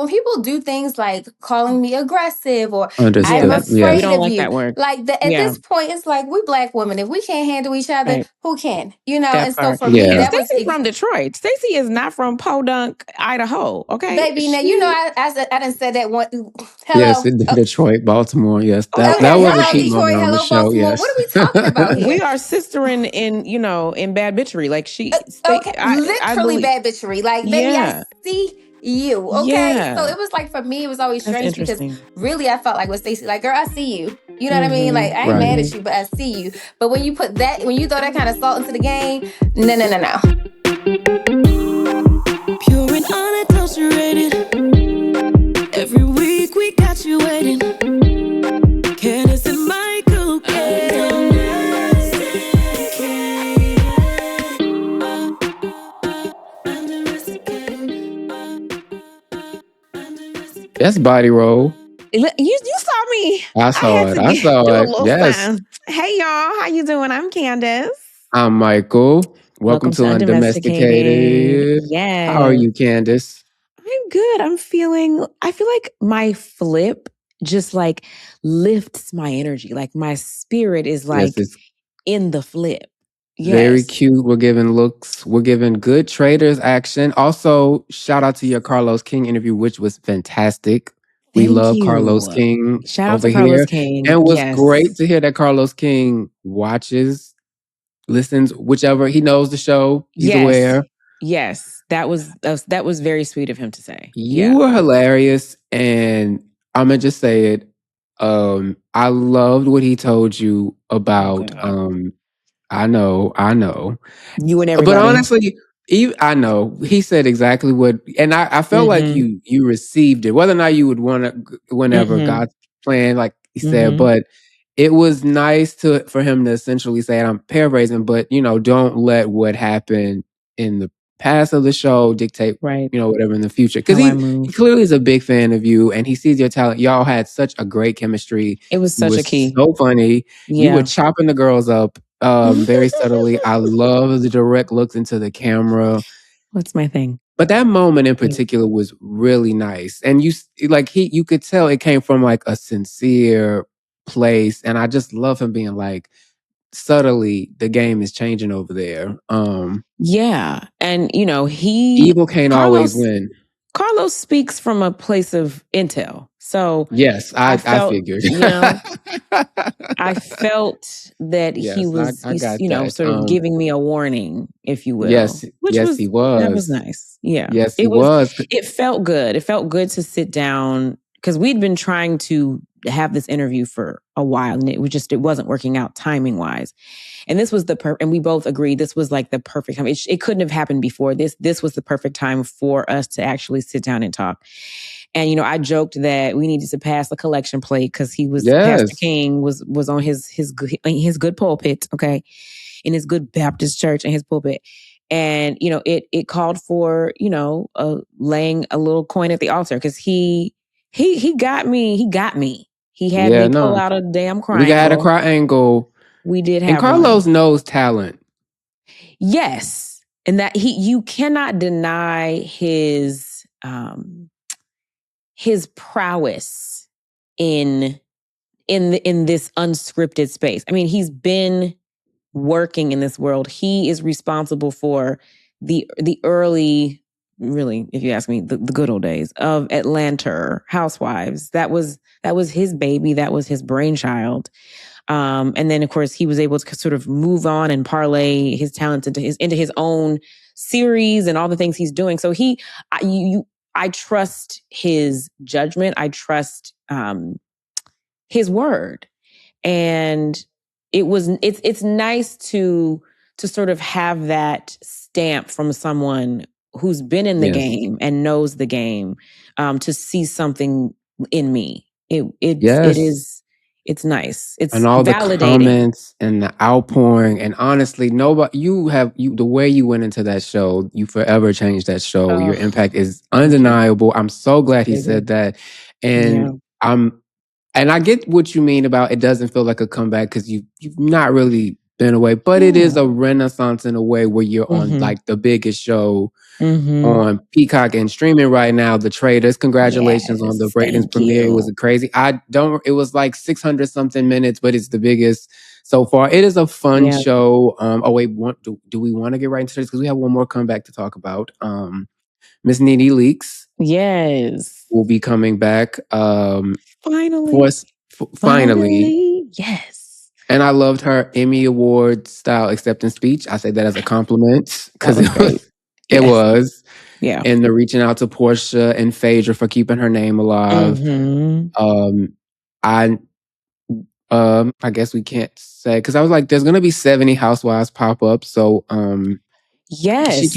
when people do things like calling me aggressive or I'm Understood. afraid Yes. We don't of like you, that word. like at this point, it's like we Black women. If we can't handle each other, Right. who can? You know. That And so part. for me, Yeah. And that was Stacey's from Detroit. Stacey is not from Podunk, Idaho. Okay, baby. Now you know I didn't say that one. Yes, Hello. Detroit, Baltimore. Yes, that Okay, was a hello key moment Detroit, on the hello show. Baltimore. Yes. What are we talking about here? We are sistering in bad bitchery. Like Okay, I literally believe. bad bitchery. Like, baby, I see you. Okay, so it was like for me, it was always That's strange because interesting. really I felt like with Stacey, like, girl, I see you. You know what I mean? Like, I ain't Right. mad at you, but I see you. But when you put that, when you throw that kind of salt into the game, no. Pure and unadulterated. Every week we got you waiting. Candiace and Michael. Yes, body roll. You saw me. I saw it. I saw do a it. little Yes. sign. Hey y'all, how you doing? I'm Candiace. I'm Michael. Welcome to Undomesticated. Yes. How are you, Candiace? I'm good. I feel like my flip just like lifts my energy. Like my spirit is like Yes, it's in the flip. very cute. We're giving looks. We're giving good Traitors action. Also, shout out to your Carlos King interview, which was fantastic. We love Carlos King Shout out over to Carlos here. King. And it was great to hear that Carlos King watches, listens, whichever. He knows the show. He's aware. Yes, that was very sweet of him to say. You were hilarious, and I'm gonna just say it. I loved what he told you about. I know, you and everybody. But honestly, I know he said exactly what, and I felt like you received it. Whether or not you would want to, whenever God's plan, like he said, but it was nice for him to essentially say, and I'm paraphrasing, but don't let what happened in the past of the show dictate, whatever in the future. Because he clearly is a big fan of you, and he sees your talent. Y'all had such a great chemistry. It was such a key. So funny. Yeah. You were chopping the girls up very subtly. I love the direct looks into the camera. That's my thing. But that moment in particular was really nice, and you could tell it came from like a sincere place, and I just love him being like, subtly, the game is changing over there. Yeah, and evil can't always win. Carlos speaks from a place of intel, so yes, I figured. I felt that he was, sort of giving me a warning, if you will. Yes, he was. That was nice. Yeah, yes, he was. It felt good. It felt good to sit down because we'd been trying to have this interview for a while, and it wasn't working out timing wise. And this was and we both agreed this was like the perfect time. It couldn't have happened before this. This was the perfect time for us to actually sit down and talk. And, I joked that we needed to pass the collection plate because Pastor King was on his good pulpit, okay, in his good Baptist church and his pulpit. And, it called for, laying a little coin at the altar because he got me. He had me pull out a damn triangle. We got a triangle. We did have and Carlos knows talent. Yes. And that you cannot deny his prowess in this unscripted space. I mean, he's been working in this world. He is responsible for the early, really, if you ask me, the good old days of Atlanta Housewives. That was his baby. That was his brainchild. And then, of course, he was able to sort of move on and parlay his talents into his own series and all the things he's doing. So I trust his judgment. I trust his word, and it's nice to sort of have that stamp from someone who's been in the game and knows the game, to see something in me. It's nice. It's and all validating. The comments and the outpouring, and honestly, the way you went into that show, you forever changed that show. Your impact is undeniable. I'm so glad he said that, and and I get what you mean about it doesn't feel like a comeback because you've not really in a way, but it is a renaissance in a way where you're on like the biggest show on Peacock and streaming right now, The Traitors. Congratulations on the ratings premiere. Was it crazy? It was like 600 something minutes, but it's the biggest so far. It is a fun show. Do we want to get right into this? Because we have one more comeback to talk about. Miss NeNe Leakes. Yes. Will be coming back. Finally. Finally. Yes. And I loved her Emmy Award style acceptance speech. I say that as a compliment because it was. Yeah. And the reaching out to Portia and Phaedra for keeping her name alive. I guess we can't say because I was like, there's gonna be 70 Housewives pop up. So yes.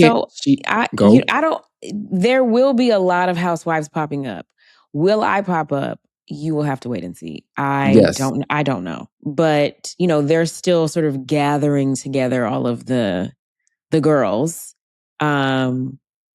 There will be a lot of Housewives popping up. Will I pop up? You will have to wait and see. I don't know. But, they're still sort of gathering together all of the girls.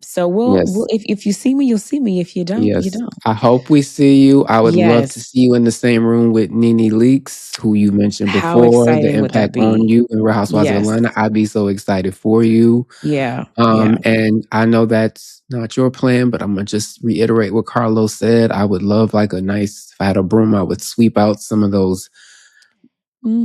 So we'll if you see me, you'll see me. If you don't, you don't. I hope we see you. I would love to see you in the same room with NeNe Leakes, who you mentioned before, the impact on you in Real Housewives of Atlanta. I'd be so excited for you. Yeah. And I know that's not your plan, but I'm gonna just reiterate what Carlos said. I would love if I had a broom, I would sweep out some of those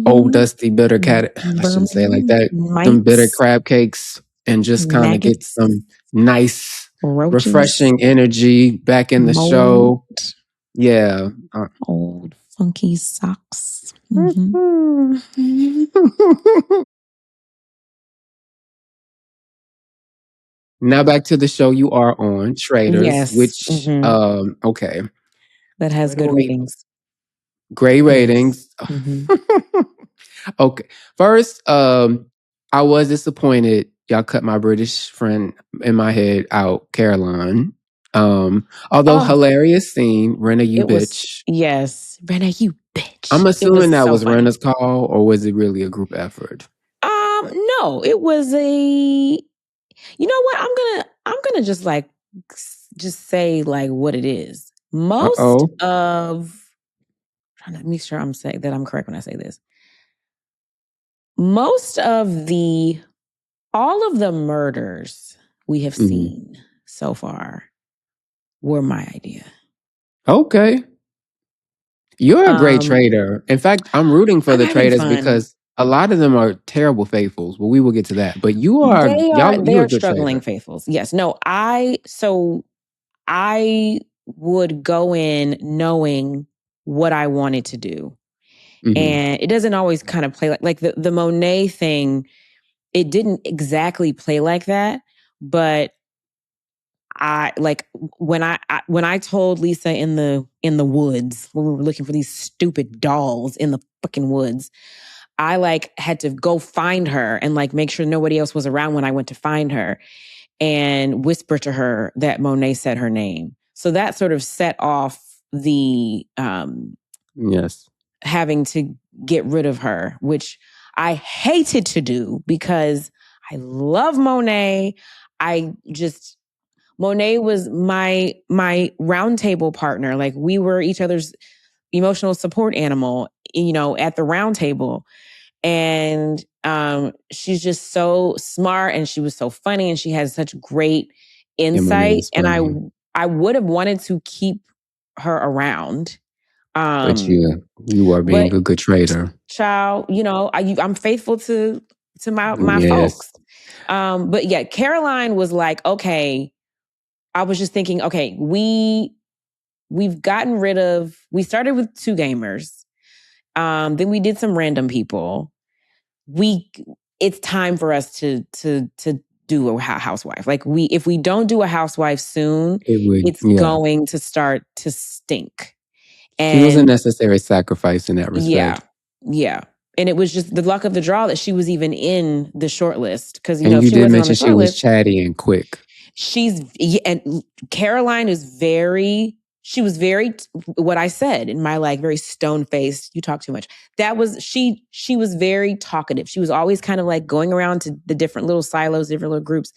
old dusty bitter cat. I shouldn't say it like that. Them bitter crab cakes, and just kind of get some nice, refreshing energy back in the show. Yeah. Old funky socks. Now back to the show you are on, Traitors, which okay. That has good ratings. Great ratings. Okay. First, I was disappointed y'all cut my British friend in my head out, Caroline. Although hilarious scene, Renna, you bitch. Yes. Renna, you bitch. I'm assuming that was Renna's call, or was it really a group effort? No, it was you know what? I'm gonna just say like what it is. Most of trying to make sure I'm saying that I'm correct when I say this. Most of all of the murders we have seen so far were my idea. Okay. You're a great traitor. In fact, I'm rooting for the Traitors because a lot of them are terrible faithfuls. Well, we will get to that. But you are you're struggling faithfuls. Yes. No, I would go in knowing what I wanted to do. And it doesn't always kind of play like the Monet thing. It didn't exactly play like that, but I like when I told Lisa in the woods when we were looking for these stupid dolls in the fucking woods, I had to go find her and make sure nobody else was around when I went to find her and whisper to her that Monet said her name. So that sort of set off the having to get rid of her, which I hated to do because I love Monet. Monet was my roundtable partner. Like we were each other's emotional support animal, at the roundtable. And she's just so smart and she was so funny and she has such great insight. And I would have wanted to keep her around. But you are being a good traitor. Child, I'm faithful to my folks. But yeah, Caroline was like, okay, I was just thinking, okay, we've gotten rid of, we started with 2 gamers. Then we did some random people. It's time for us to do a housewife. If we don't do a housewife soon, it's going to start to stink. And she was a necessary sacrifice in that respect. Yeah. And it was just the luck of the draw that she was even in the shortlist. Because you did mention she was chatty and quick. And Caroline is she was very, what I said in my very stone-faced, you talk too much. That was, she was very talkative. She was always kind of going around to the different little silos, different little groups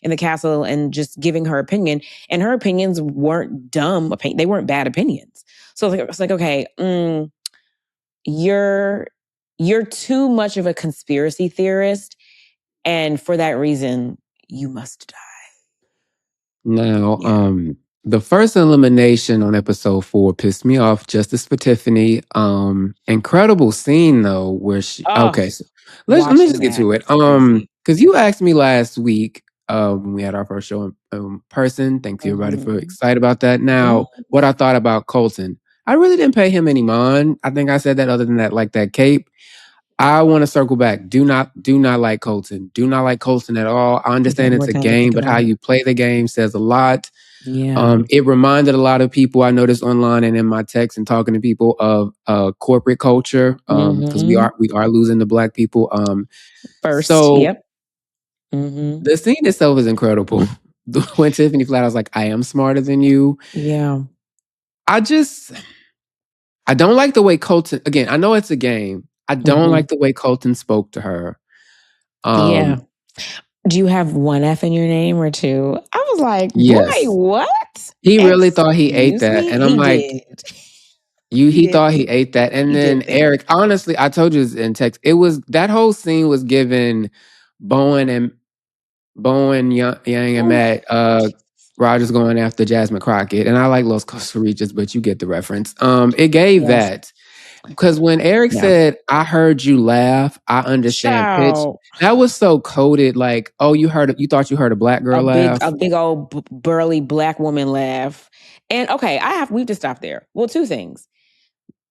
in the castle and just giving her opinion. And her opinions weren't dumb. They weren't bad opinions. So it's like, okay, you you're too much of a conspiracy theorist. And for that reason, you must die. Now, the first elimination on episode 4 pissed me off. Justice for Tiffany. Incredible scene though, where she. Okay, so let me just get to it. Because you asked me last week, when we had our first show in person. Thanks everybody for excited about that. Now, what I thought about Colton, I really didn't pay him any mind. I think I said that. Other than that, like that cape. I want to circle back. Do not like Colton. Do not like Colton at all. I understand it's a game, but how you play the game says a lot. Yeah. It reminded a lot of people I noticed online and in my texts and talking to people of corporate culture. Because we are losing the Black people. First, so yep. The scene itself is incredible. When Tiffany flat, I was like, I am smarter than you. Yeah. I don't like the way Colton. Again, I know it's a game. I don't like the way Colton spoke to her. Yeah. Do you have one F in your name or two? I was like, yes. boy, what? He really thought he ate that. And I'm like, he thought he ate that. And then Eric, honestly, I told you in text, it was that whole scene was given Bowen, Yang and Matt, Rogers going after Jasmine Crockett. And I like Los Costa Ricas, but you get the reference. It gave that. Because when Eric said, I heard you laugh, I understand pitch. That was so coded. Like, oh, you thought you heard a Black girl laugh? A big old burly Black woman laugh. And okay, we have to stop there. Well, two things.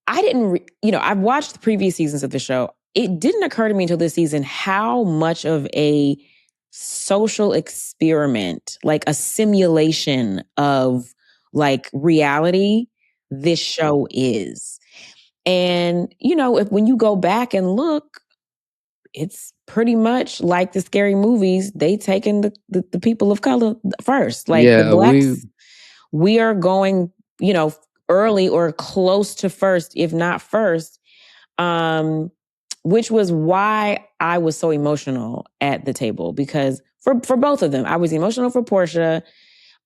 I didn't, I've watched the previous seasons of the show. It didn't occur to me until this season how much of a social experiment, like a simulation of like reality this show is. And, when you go back and look, it's pretty much like the scary movies. They taken the people of color first. Like the Blacks, we are going, early or close to first, if not first, which was why I was so emotional at the table. Because for both of them, I was emotional for Portia.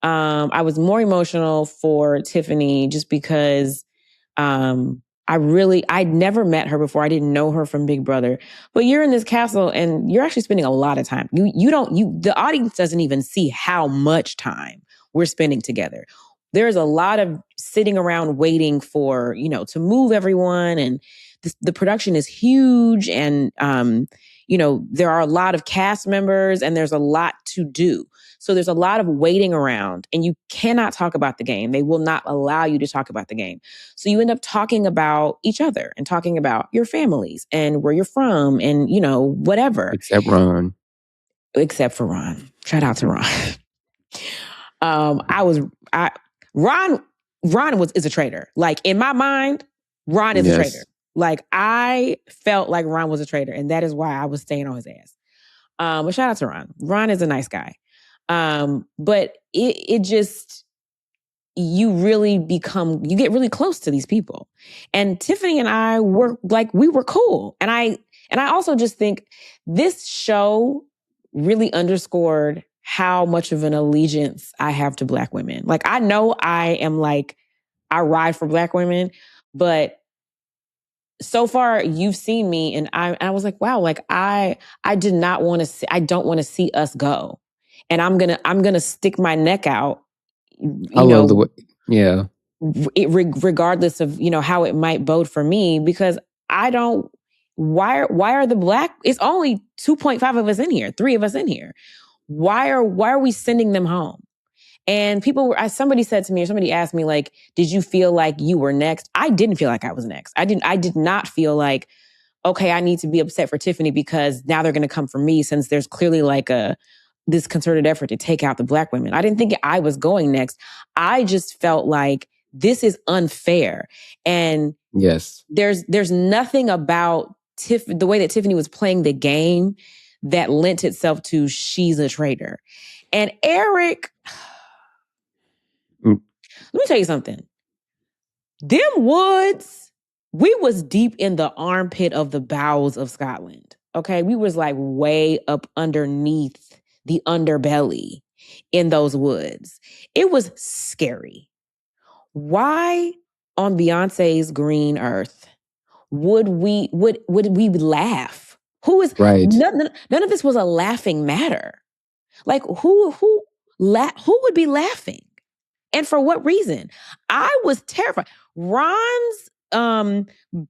I was more emotional for Tiffany just because I'd never met her before. I didn't know her from Big Brother, but you're in this castle and you're actually spending a lot of time. The audience doesn't even see how much time we're spending together. There's a lot of sitting around waiting for, to move everyone. And the production is huge. And, there are a lot of cast members and there's a lot to do. So there's a lot of waiting around and you cannot talk about the game. They will not allow you to talk about the game. So you end up talking about each other and talking about your families and where you're from and, whatever. Except Ron. Except for Ron. Shout out to Ron. Ron is a traitor. Like in my mind, Ron is a traitor. Like I felt like Ron was a traitor and that is why I was staying on his ass. But shout out to Ron. Ron is a nice guy. But it just, you get really close to these people. And Tiffany and I were like, we were cool. And I also just think this show really underscored how much of an allegiance I have to Black women. Like, I know I ride for Black women, but so far you've seen me and I was like, wow, like I don't want to see us go. And I'm going to stick my neck out, love the way, yeah. Regardless of, how it might bode for me, because why are the Black, it's only 2.5 of us in here, 3 of us in here. Why are we sending them home? And somebody said to me, or somebody asked me, like, did you feel like you were next? I didn't feel like I was next. I did not feel like, okay, I need to be upset for Tiffany because now they're going to come for me, since there's clearly like this concerted effort to take out the Black women. I didn't think I was going next. I just felt like this is unfair. And yes, there's nothing about the way that Tiffany was playing the game that lent itself to she's a traitor. And Eric, let me tell you something. Them woods, we was deep in the armpit of the bowels of Scotland. Okay, we was like way up underneath the underbelly in those woods. It was scary. Why on Beyonce's green earth would we laugh? Who is right? None of this was a laughing matter. Like who would be laughing? And for what reason? I was terrified. Ron's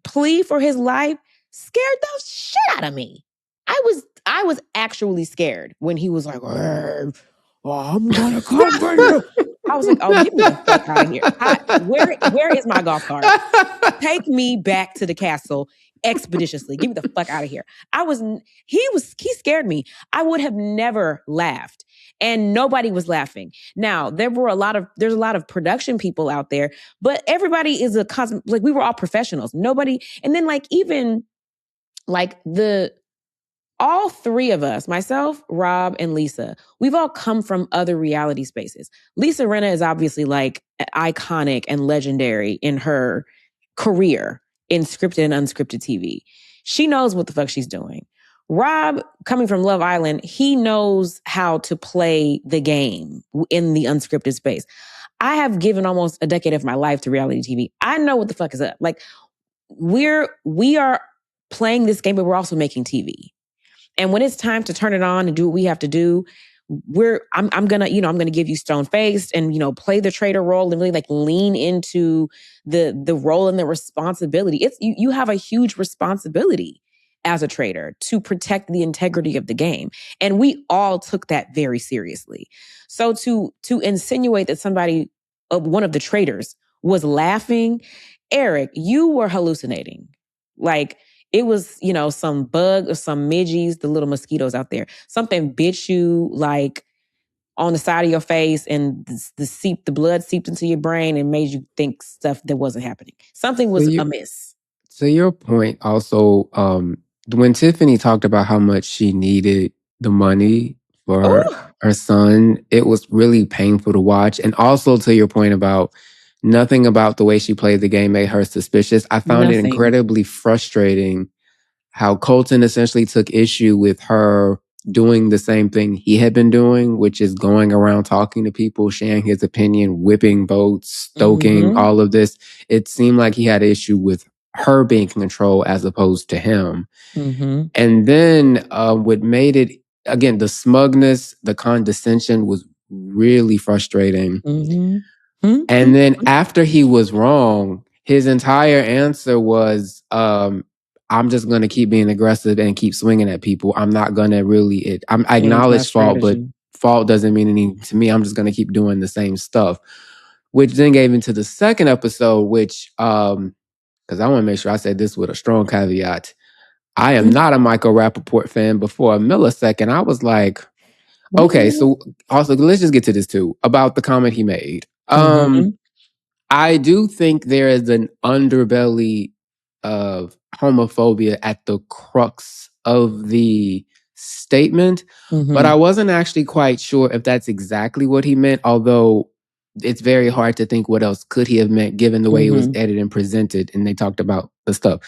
plea for his life scared the shit out of me. I was actually scared when he was like, I'm gonna come for you. I was like, oh, get me the fuck out of here. Where is my golf cart? Take me back to the castle expeditiously. Get me the fuck out of here. He scared me. I would have never laughed. And nobody was laughing. Now, there's a lot of production people out there, but everybody is like we were all professionals. Nobody, and then like even like all three of us, myself, Rob, and Lisa, we've all come from other reality spaces. Lisa Rinna is obviously like iconic and legendary in her career in scripted and unscripted TV. She knows what the fuck she's doing. Rob, coming from Love Island, he knows how to play the game in the unscripted space. I have given almost a decade of my life to reality TV. I know what the fuck is up. Like we are playing this game, but we're also making TV. And when it's time to turn it on and do what we have to do, I'm gonna give you stone faced and play the traitor role and really like lean into the role and the responsibility. It's you have a huge responsibility as a traitor to protect the integrity of the game. And we all took that very seriously. So to insinuate that somebody, one of the traitors, was laughing, Eric, you were hallucinating. Like it was, some bug or some midgies, the little mosquitoes out there. Something bit you like on the side of your face and the blood seeped into your brain and made you think stuff that wasn't happening. Something was amiss. To your point also, when Tiffany talked about how much she needed the money for her son, it was really painful to watch. And also to your point about nothing about the way she played the game made her suspicious. I found it incredibly frustrating how Colton essentially took issue with her doing the same thing he had been doing, which is going around talking to people, sharing his opinion, whipping votes, stoking all of this. It seemed like he had an issue with her being in control as opposed to him. And then what made it, again, the smugness, the condescension was really frustrating. And then after he was wrong, his entire answer was, I'm just going to keep being aggressive and keep swinging at people. I'm not going to really, I acknowledge fault, but fault doesn't mean anything to me. I'm just going to keep doing the same stuff. Which then gave into the second episode, which, because I want to make sure I said this with a strong caveat. I am not a Michael Rapaport fan, but for a millisecond, I was like, okay, so also let's just get to this too, about the comment he made. I do think there is an underbelly of homophobia at the crux of the statement, but I wasn't actually quite sure if that's exactly what he meant, although it's very hard to think what else could he have meant given the way it was edited and presented and they talked about the stuff.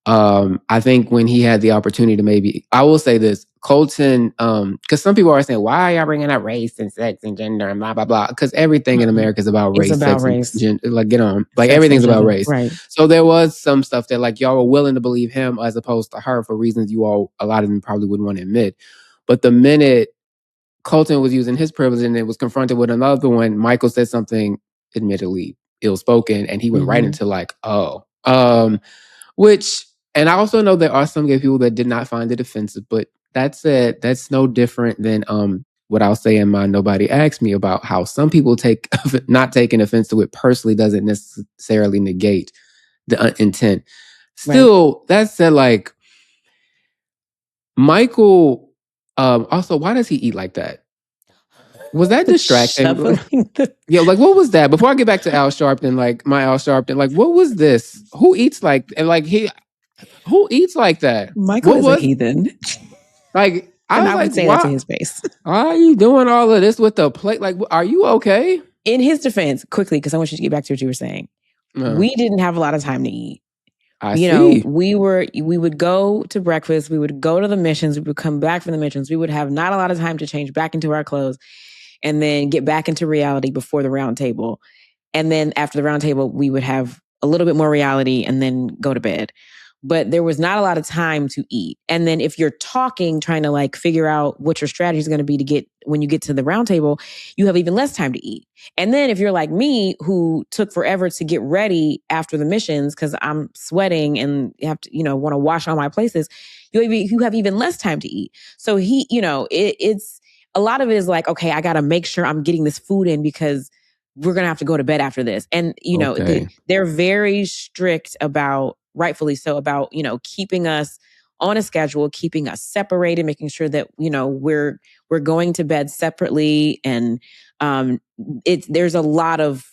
I think when he had the opportunity to maybe, I will say this, Colton, because some people are saying, why are y'all bringing up race and sex and gender and blah, blah, blah? Because everything in America is about race, sex, and gender. Like, get on. Like, sex everything's about race. Right. So there was some stuff that, like, y'all were willing to believe him as opposed to her for reasons you all, a lot of them probably wouldn't want to admit. But the minute Colton was using his privilege and it was confronted with another one, Michael said something admittedly ill-spoken, and he went right into like, which... And I also know there are some gay people that did not find it offensive, but that said, that's no different than what I'll say in my Nobody Asked Me about how some people take not taking offense to it personally doesn't necessarily negate the intent. Still, that said, like Michael, also, why does he eat like that? Was that distracting? Yeah, like what was that? Before I get back to Al Sharpton, like my Al Sharpton, like what was this? Who eats like and like he? Who eats like that? Michael is a heathen. Like, I would say that to his face. Why are you doing all of this with the plate? Like, are you okay? In his defense, quickly, because I want you to get back to what you were saying. We didn't have a lot of time to eat. I see. We would go to breakfast. We would go to the missions. We would come back from the missions. We would have not a lot of time to change back into our clothes and then get back into reality before the round table. And then after the round table, we would have a little bit more reality and then go to bed. but there was not a lot of time to eat. And then if you're talking, trying to like figure out what your strategy is going to be to get, when you get to the round table, you have even less time to eat. And then if you're like me, who took forever to get ready after the missions, because I'm sweating and you have to, want to wash all my places, you have even less time to eat. So it's a lot of it is like, okay, I got to make sure I'm getting this food in because we're going to have to go to bed after this. And, they're very strict about, rightfully so, about, keeping us on a schedule, keeping us separated, making sure that, we're going to bed separately. And there's a lot of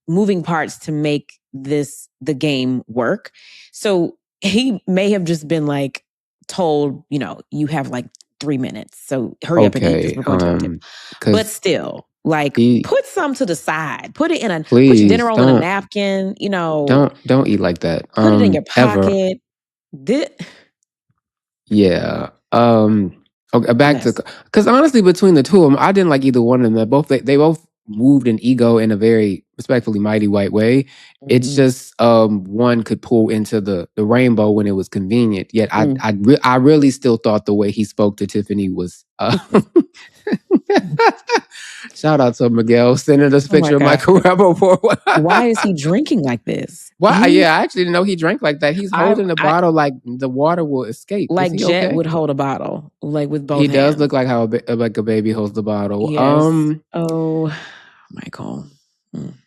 moving parts to make the game work. So he may have just been like told, you have like 3 minutes. So hurry up and eat because we're going to the table. But still, like, put some to the side. Put it in put your dinner roll in a napkin. Don't eat like that. Put it in your pocket. Yeah. Okay, back to, because honestly, between the two of them, I didn't like either one of them. They both moved an ego in a very respectfully mighty white way. Mm-hmm. It's just one could pull into the rainbow when it was convenient. Yet I really still thought the way he spoke to Tiffany was. Shout out to Miguel sending us a picture of Michael Rapaport. Why is he drinking like this? Why? Yeah, I actually didn't know he drank like that. He's holding the bottle like the water will escape. Like Jet would hold a bottle, like with both hands. He does look like how like a baby holds the bottle. Yes. Oh, Michael.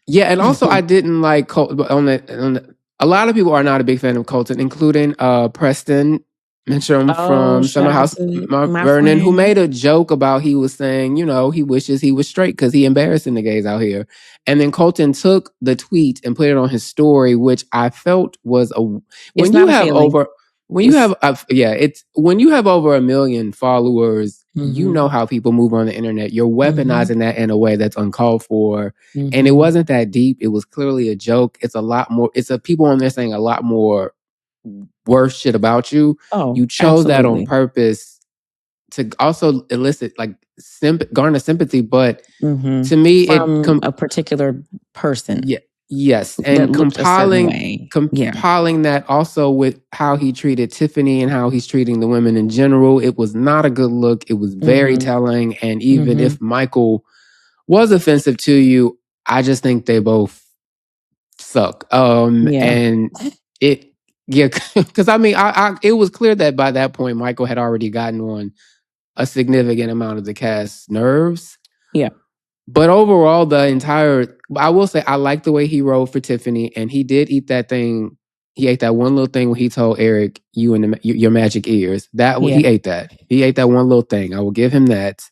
Yeah, and also I didn't like a lot of people are not a big fan of Colton, including Preston Mincham from Summer House Vernon, who made a joke about, he was saying, he wishes he was straight because he embarrassing the gays out here. And then Colton took the tweet and put it on his story, which I felt was when you have over 1 million followers, you know how people move on the internet. You're weaponizing that in a way that's uncalled for. And it wasn't that deep. It was clearly a joke. It's a lot more. People on there saying a lot more worse shit about you. Oh, you chose that on purpose to also elicit garner sympathy, but to me from a particular person. Yeah. Yes, and compiling that also with how he treated Tiffany and how he's treating the women in general, it was not a good look. It was very telling, and even if Michael was offensive to you, I just think they both suck. And because I mean, it was clear that by that point, Michael had already gotten on a significant amount of the cast's nerves. Yeah. But overall, I will say, I like the way he rode for Tiffany, and he did eat that thing. He ate that one little thing when he told Eric, "You and your magic ears." He ate that. He ate that one little thing. I will give him that.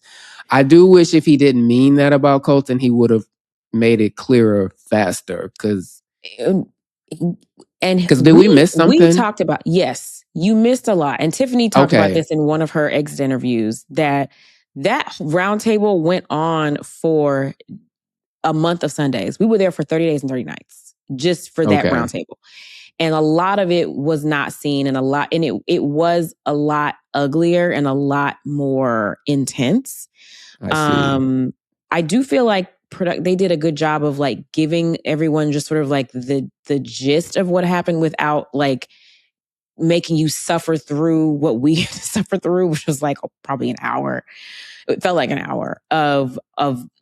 I do wish if he didn't mean that about Colton, he would have made it clearer faster. Because did we miss something? We talked about, yes, you missed a lot. And Tiffany talked about this in one of her exit interviews, that roundtable went on for a month of Sundays. We were there for 30 days and 30 nights just for that roundtable. And a lot of it was not seen, and it was a lot uglier and a lot more intense. I do feel like they did a good job of like giving everyone just sort of like the gist of what happened without like making you suffer through what we suffered through, which was like probably an hour. It felt like an hour of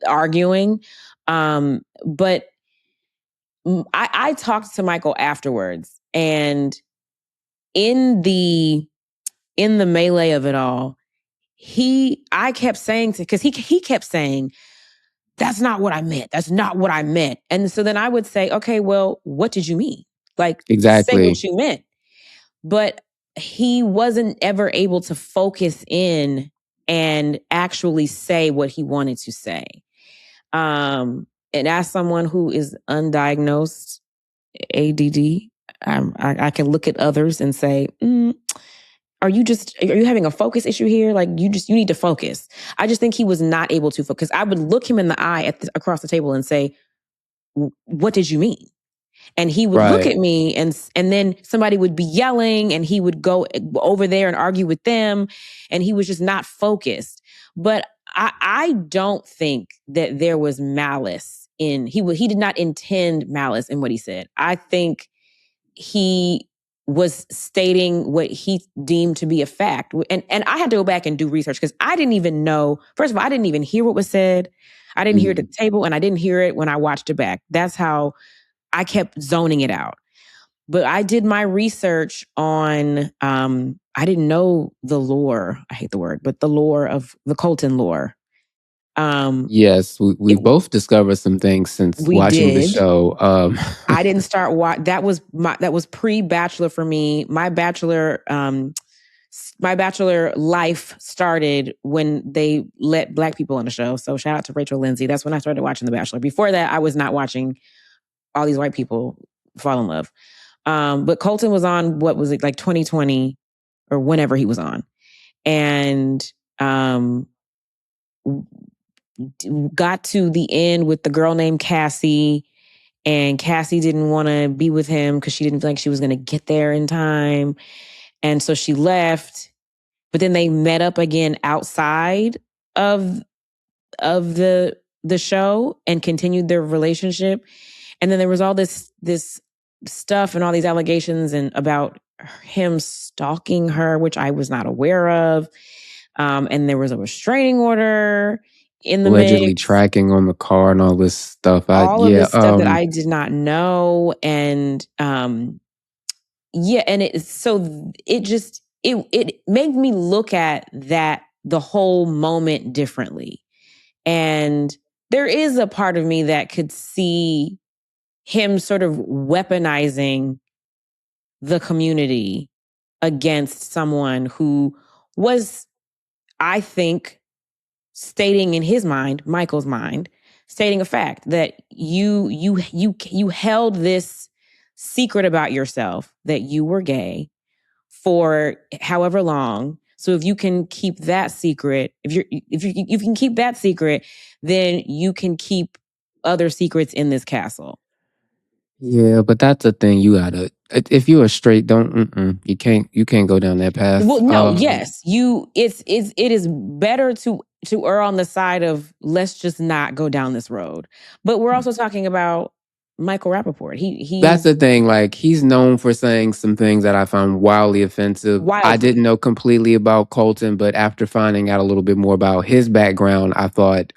arguing. But I talked to Michael afterwards, and in the melee of it all, I kept saying because he kept saying, "That's not what I meant. That's not what I meant." And so then I would say, "Okay, well, what did you mean? Like, exactly. Say what you meant." But he wasn't ever able to focus in and actually say what he wanted to say. And as someone who is undiagnosed ADD, I can look at others and say, are you having a focus issue here? Like you need to focus. I just think he was not able to focus. I would look him in the eye across the table and say, what did you mean? And he would look at me, and then somebody would be yelling, and he would go over there and argue with them, and he was just not focused. But I don't think that there was malice he did not intend malice in what he said. I think he was stating what he deemed to be a fact. And I had to go back and do research because I didn't even know. First of all, I didn't even hear what was said. I didn't hear it at the table, and I didn't hear it when I watched it back. That's how I kept zoning it out. But I did my research on, I didn't know the lore. I hate the word, but the lore of the Colton lore. Yes, we both discovered some things since watching the show. I didn't start that was pre-Bachelor for me. My Bachelor life started when they let Black people on the show. So shout out to Rachel Lindsay. That's when I started watching The Bachelor. Before that, I was not watching all these white people fall in love. But Colton was on, what was it, like 2020 or whenever he was on. And got to the end with the girl named Cassie, and Cassie didn't want to be with him because she didn't feel like she was going to get there in time. And so she left, but then they met up again outside of the show and continued their relationship. And then there was all this stuff and all these allegations and about him stalking her, which I was not aware of. And there was a restraining order in the allegedly mix. Tracking on the car and all this stuff. All of this stuff that I did not know. And and it made me look at the whole moment differently. And there is a part of me that could see him sort of weaponizing the community against someone who was, I think, stating in his mind, Michael's mind, stating a fact that you held this secret about yourself that you were gay for however long. So if you can keep that secret, if you can keep that secret, then you can keep other secrets in this castle. Yeah, but that's the thing. You gotta, if you're straight, you can't go down that path. Well, no, yes, it is better to err on the side of let's just not go down this road. But we're also talking about Michael Rapaport. That's the thing. Like, he's known for saying some things that I found wildly offensive. I didn't know completely about Colton, but after finding out a little bit more about his background, I thought,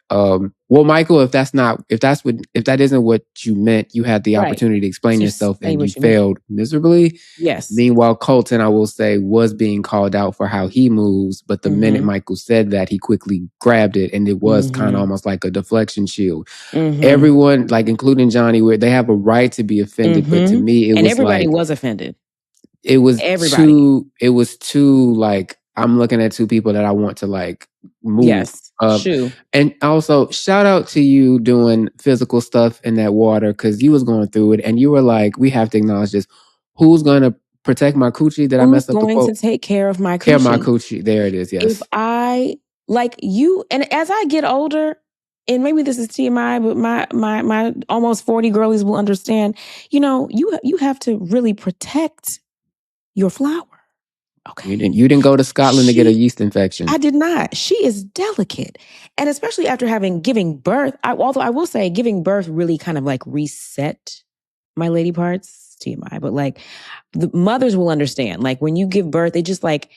well, Michael, if that isn't what you meant, you had the opportunity to explain yourself and you failed miserably. Yes. Meanwhile, Colton, I will say, was being called out for how he moves, but the minute Michael said that, he quickly grabbed it, and it was kind of almost like a deflection shield. Everyone, like including Johnny, where they have a right to be offended, but to me, it was everybody was offended. It was too like, I'm looking at two people that I want to like move. Yes, true. And also, shout out to you doing physical stuff in that water, because you was going through it, and you were like, we have to acknowledge this. Who's going to protect my coochie? Did I mess up the quote? Who's going to take care of my coochie? Care of my coochie. There it is, yes. If I, like you, and as I get older, and maybe this is TMI, but my almost 40 girlies will understand, you have to really protect your flower. Okay. You didn't go to Scotland to get a yeast infection. I did not. She is delicate. And especially after giving birth, although I will say giving birth really kind of like reset my lady parts, TMI, but like the mothers will understand. Like when you give birth, they just like,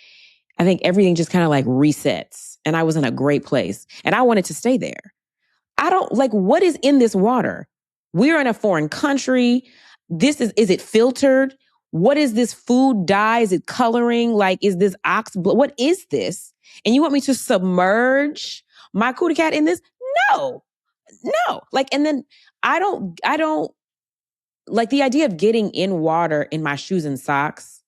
I think everything just kind of like resets. And I was in a great place and I wanted to stay there. I don't like, what is in this water? We're in a foreign country. Is it filtered? What is this food dye? Is it coloring? Like, is this ox blood? What is this? And you want me to submerge my cootie cat in this? No. Like, and then I don't like the idea of getting in water in my shoes and socks.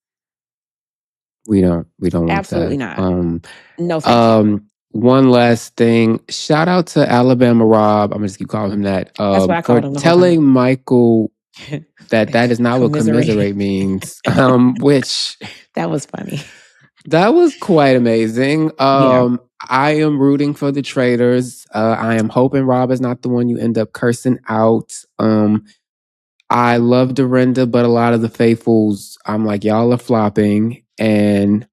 We don't want absolutely that. Not. No, thank you. One last thing. Shout out to Alabama Rob. I'm just keep calling him that. That's what I called him. Telling Michael that is not what commiserate means. Which that was funny. That was quite amazing. I am rooting for the Traitors. I am hoping Rob is not the one you end up cursing out. I love Dorinda, but a lot of the faithfuls, I'm like, y'all are flopping. And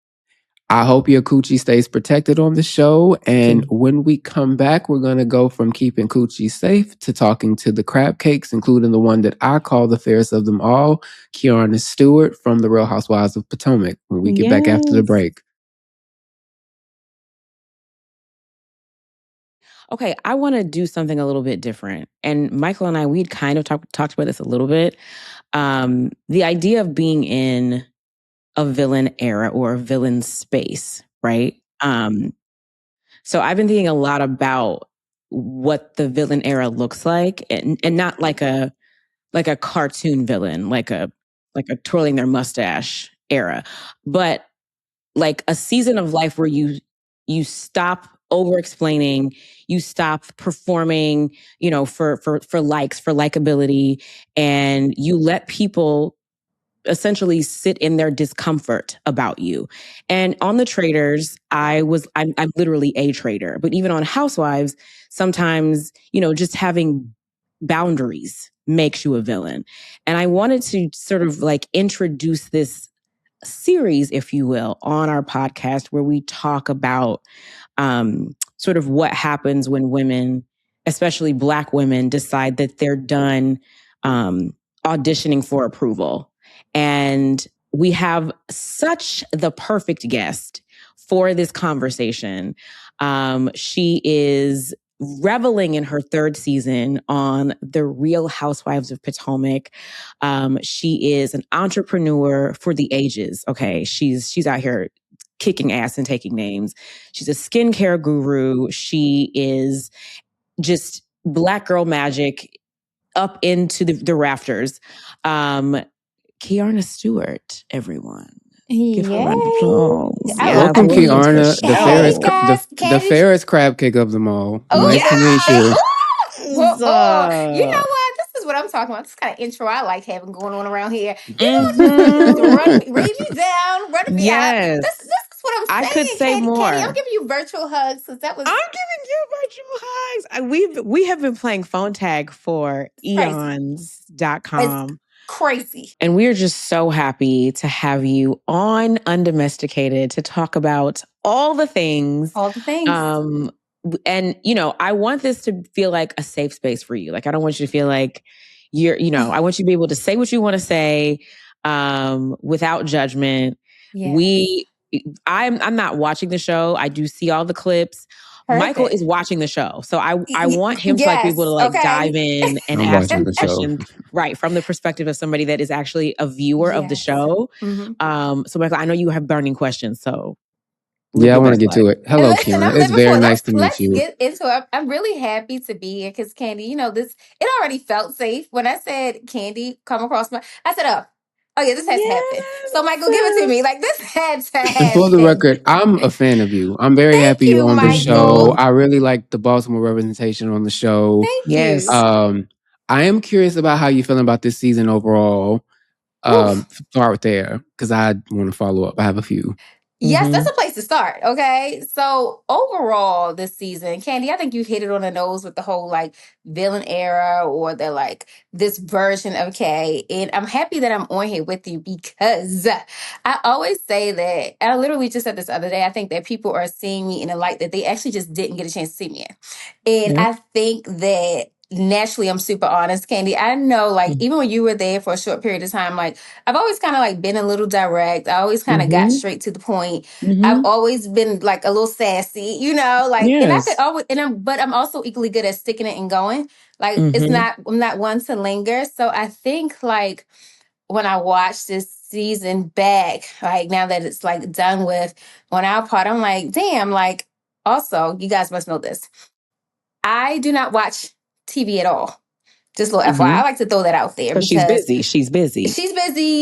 I hope your coochie stays protected on the show. And when we come back, we're going to go from keeping coochie safe to talking to the crab cakes, including the one that I call the fairest of them all, Keiarna Stewart from the Real Housewives of Potomac, when we get back after the break. Okay, I want to do something a little bit different. And Michael and I, we'd kind of talked about this a little bit. The idea of being in a villain era or a villain space, right? So I've been thinking a lot about what the villain era looks like, and not like a cartoon villain, like a twirling their mustache era, but like a season of life where you stop over explaining, you stop performing, for likes, for likability, and you let people essentially sit in their discomfort about you. And on the Traitors, I'm literally a traitor, but even on Housewives, sometimes, just having boundaries makes you a villain. And I wanted to sort of like introduce this series, if you will, on our podcast where we talk about sort of what happens when women, especially Black women, decide that they're done auditioning for approval. And we have such the perfect guest for this conversation. She is reveling in her third season on The Real Housewives of Potomac. She is an entrepreneur for the ages. Okay, she's out here kicking ass and taking names. She's a skincare guru. She is just Black girl magic up into the rafters. Keiarna Stewart, everyone. Give her a round of applause. Welcome, Keiarna, the Candice. fairest crab cake of them all. Nice to meet you. Well, you know what? This is what I'm talking about. This kind of intro I like having going on around here. You know what? Read me down, running me out. This is what I'm saying. I could say more. Candy, I'm giving you virtual hugs because that was. I'm giving you virtual hugs. We have been playing phone tag for eons.com. It's crazy. And we're just so happy to have you on Undomesticated to talk about all the things. All the things. And, I want this to feel like a safe space for you. Like, I don't want you to feel like I want you to be able to say what you want to say without judgment. Yeah. I'm not watching the show. I do see all the clips. Perfect. Michael is watching the show. So I want him to be able to dive in and ask him questions, right, from the perspective of somebody that is actually a viewer of the show. Mm-hmm. So Michael, I know you have burning questions, so I want to get to it. Hello, Keiarna. It's very nice to meet you. Let's get into it. I'm really happy to be here because Candy, it already felt safe. When I said Candy come across I said, oh yeah, this has to happen. So Michael, give it to me. Like, this had to happen. For the record, I'm a fan of you. I'm very happy you're on the show. I really like the Baltimore representation on the show. Thank you. I am curious about how you're feeling about this season overall. Start there because I want to follow up. I have a few. Yes, that's a place to start. Okay. So overall this season, Candy, I think you hit it on the nose with the whole villain era or this version of Kay. And I'm happy that I'm on here with you because I always say that, and I literally just said this other day, I think that people are seeing me in a light that they actually just didn't get a chance to see me in. And I think that naturally I'm super honest, Candy. I know even when you were there for a short period of time, I've always kind of been a little direct. I always kind of got straight to the point. I've always been a little sassy, and I could always, but I'm also equally good at sticking it and going. I'm not one to linger. So I think when I watch this season back, now that it's done with on our part, I'm damn, also you guys must know this. I do not watch TV at all. Just a little FYI. I like to throw that out there because she's busy. She's busy.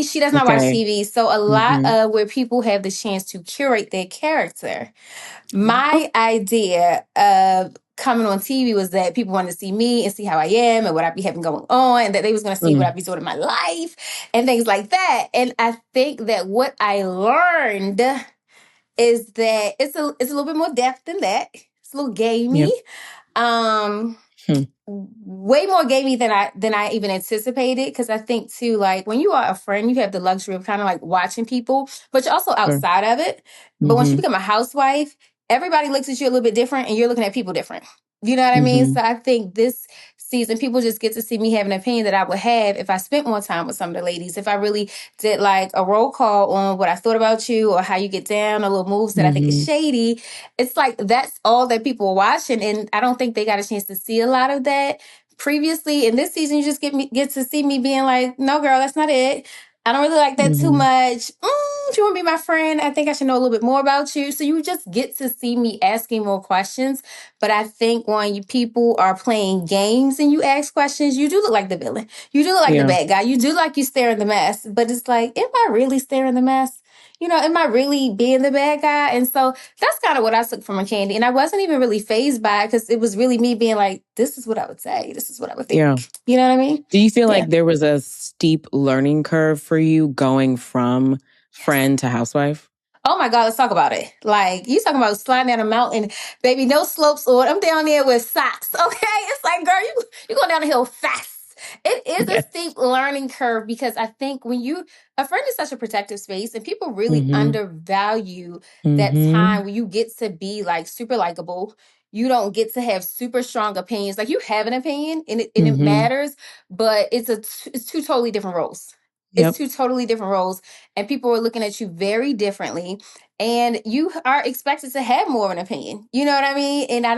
She does not watch TV. So a lot of where people have the chance to curate their character. My idea of coming on TV was that people wanted to see me and see how I am and what I be having going on, and that they was going to see what I be doing in my life and things like that. And I think that what I learned is that it's a little bit more depth than that. It's a little gamey. way more gamey than I even anticipated. Because I think too, like when you are a friend, you have the luxury of kind of like watching people, but you're also outside of it. But once you become a housewife, everybody looks at you a little bit different, and you're looking at people different. You know what I mean? So I think this season, people just get to see me have an opinion that I would have if I spent more time with some of the ladies. If I really did like a roll call on what I thought about you or how you get down, or little moves that I think is shady. It's like that's all that people are watching, and I don't think they got a chance to see a lot of that previously. In this season, you just get to see me being like, no, girl, that's not it. I don't really like that too much. If you want to be my friend, I think I should know a little bit more about you. So you just get to see me asking more questions. But I think when people are playing games and you ask questions, you do look like the villain. You do look like the bad guy. You do look like you staring the mess. But it's like, am I really staring the mess? You know, am I really being the bad guy? And so that's kind of what I took from a Candy. And I wasn't even really fazed by it because it was really me being like, this is what I would say. This is what I would think. Yeah. You know what I mean? Do you feel like there was a steep learning curve for you going from friend to housewife? Oh my God, let's talk about it. Like, you talking about sliding down a mountain, baby, no slopes on. I'm down there with socks, okay? It's like, girl, you going down the hill fast. It is a steep learning curve because I think when a friend is such a protective space and people really undervalue that time when you get to be like super likable. You don't get to have super strong opinions. Like you have an opinion and it matters, but it's two totally different roles. It's two totally different roles, and people are looking at you very differently, and you are expected to have more of an opinion. You know what I mean? And I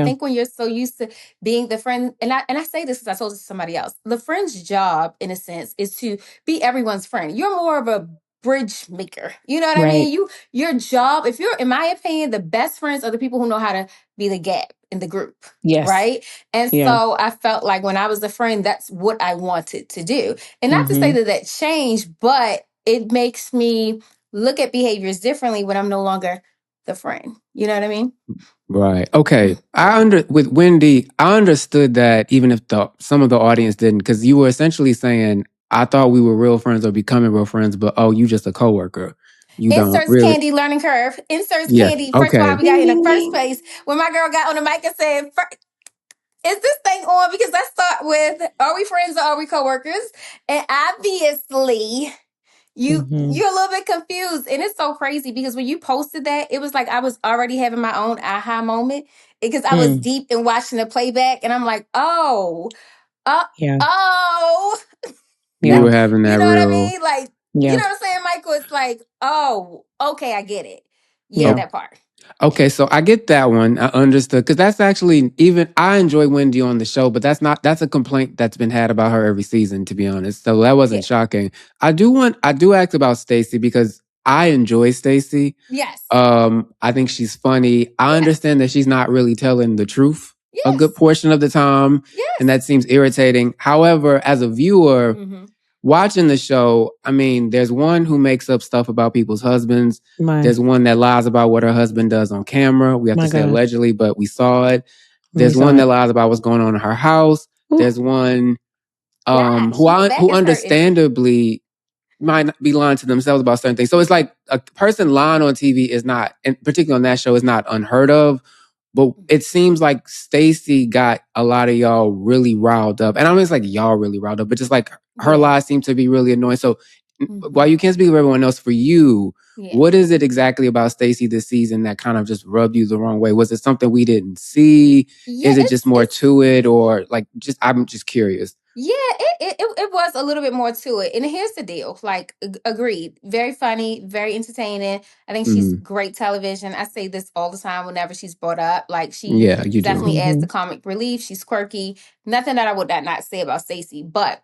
think when you're so used to being the friend, and I say this because I told this to somebody else, the friend's job, in a sense, is to be everyone's friend. You're more of a bridge maker. You know what I mean? Your job, if you're, in my opinion, the best friends are the people who know how to be the gap in the group. Yes. Right. And so I felt like when I was a friend, that's what I wanted to do. And not to say that changed, but it makes me look at behaviors differently when I'm no longer the friend. You know what I mean? Right. Okay. With Wendy, I understood that even if some of the audience didn't, because you were essentially saying, I thought we were real friends or becoming real friends, but you just a coworker. You Inserts don't really. Candy learning curve. Inserts Candy. First of all, how we got here in the first place. When my girl got on the mic and said, is this thing on? Because let's start with, are we friends or are we coworkers? And obviously, you're a little bit confused. And it's so crazy because when you posted that, it was like I was already having my own aha moment because I was deep in watching the playback. And I'm like, oh. You were having that you know real. What I mean? Like, you know what I'm saying, Michael? It's like, oh, okay, I get it. Yeah, that part. Okay, so I get that one. I understood. Because that's actually, I enjoy Wendy on the show, but that's a complaint that's been had about her every season, to be honest. So that wasn't shocking. I do ask about Stacey because I enjoy Stacey. Yes. I think she's funny. I understand that she's not really telling the truth a good portion of the time. Yes. And that seems irritating. However, as a viewer, watching the show, I mean, there's one who makes up stuff about people's husbands. There's one that lies about what her husband does on camera. We have to say allegedly, but we saw it. There's one that lies about what's going on in her house. Ooh. There's one who understandably might not be lying to themselves about certain things. So it's like a person lying on TV is not, and particularly on that show, is not unheard of. But it seems like Stacey got a lot of y'all really riled up. And I mean, it's like y'all really riled up, but just like her lies seem to be really annoying. So while you can't speak for everyone else, for you, what is it exactly about Stacey this season that kind of just rubbed you the wrong way? Was it something we didn't see? Is it just more to it? Or like, I'm just curious. Yeah, it was a little bit more to it. And here's the deal. Like, agreed. Very funny, very entertaining. I think she's great television. I say this all the time whenever she's brought up. Like, she definitely adds the comic relief. She's quirky. Nothing that I would not say about Stacey. But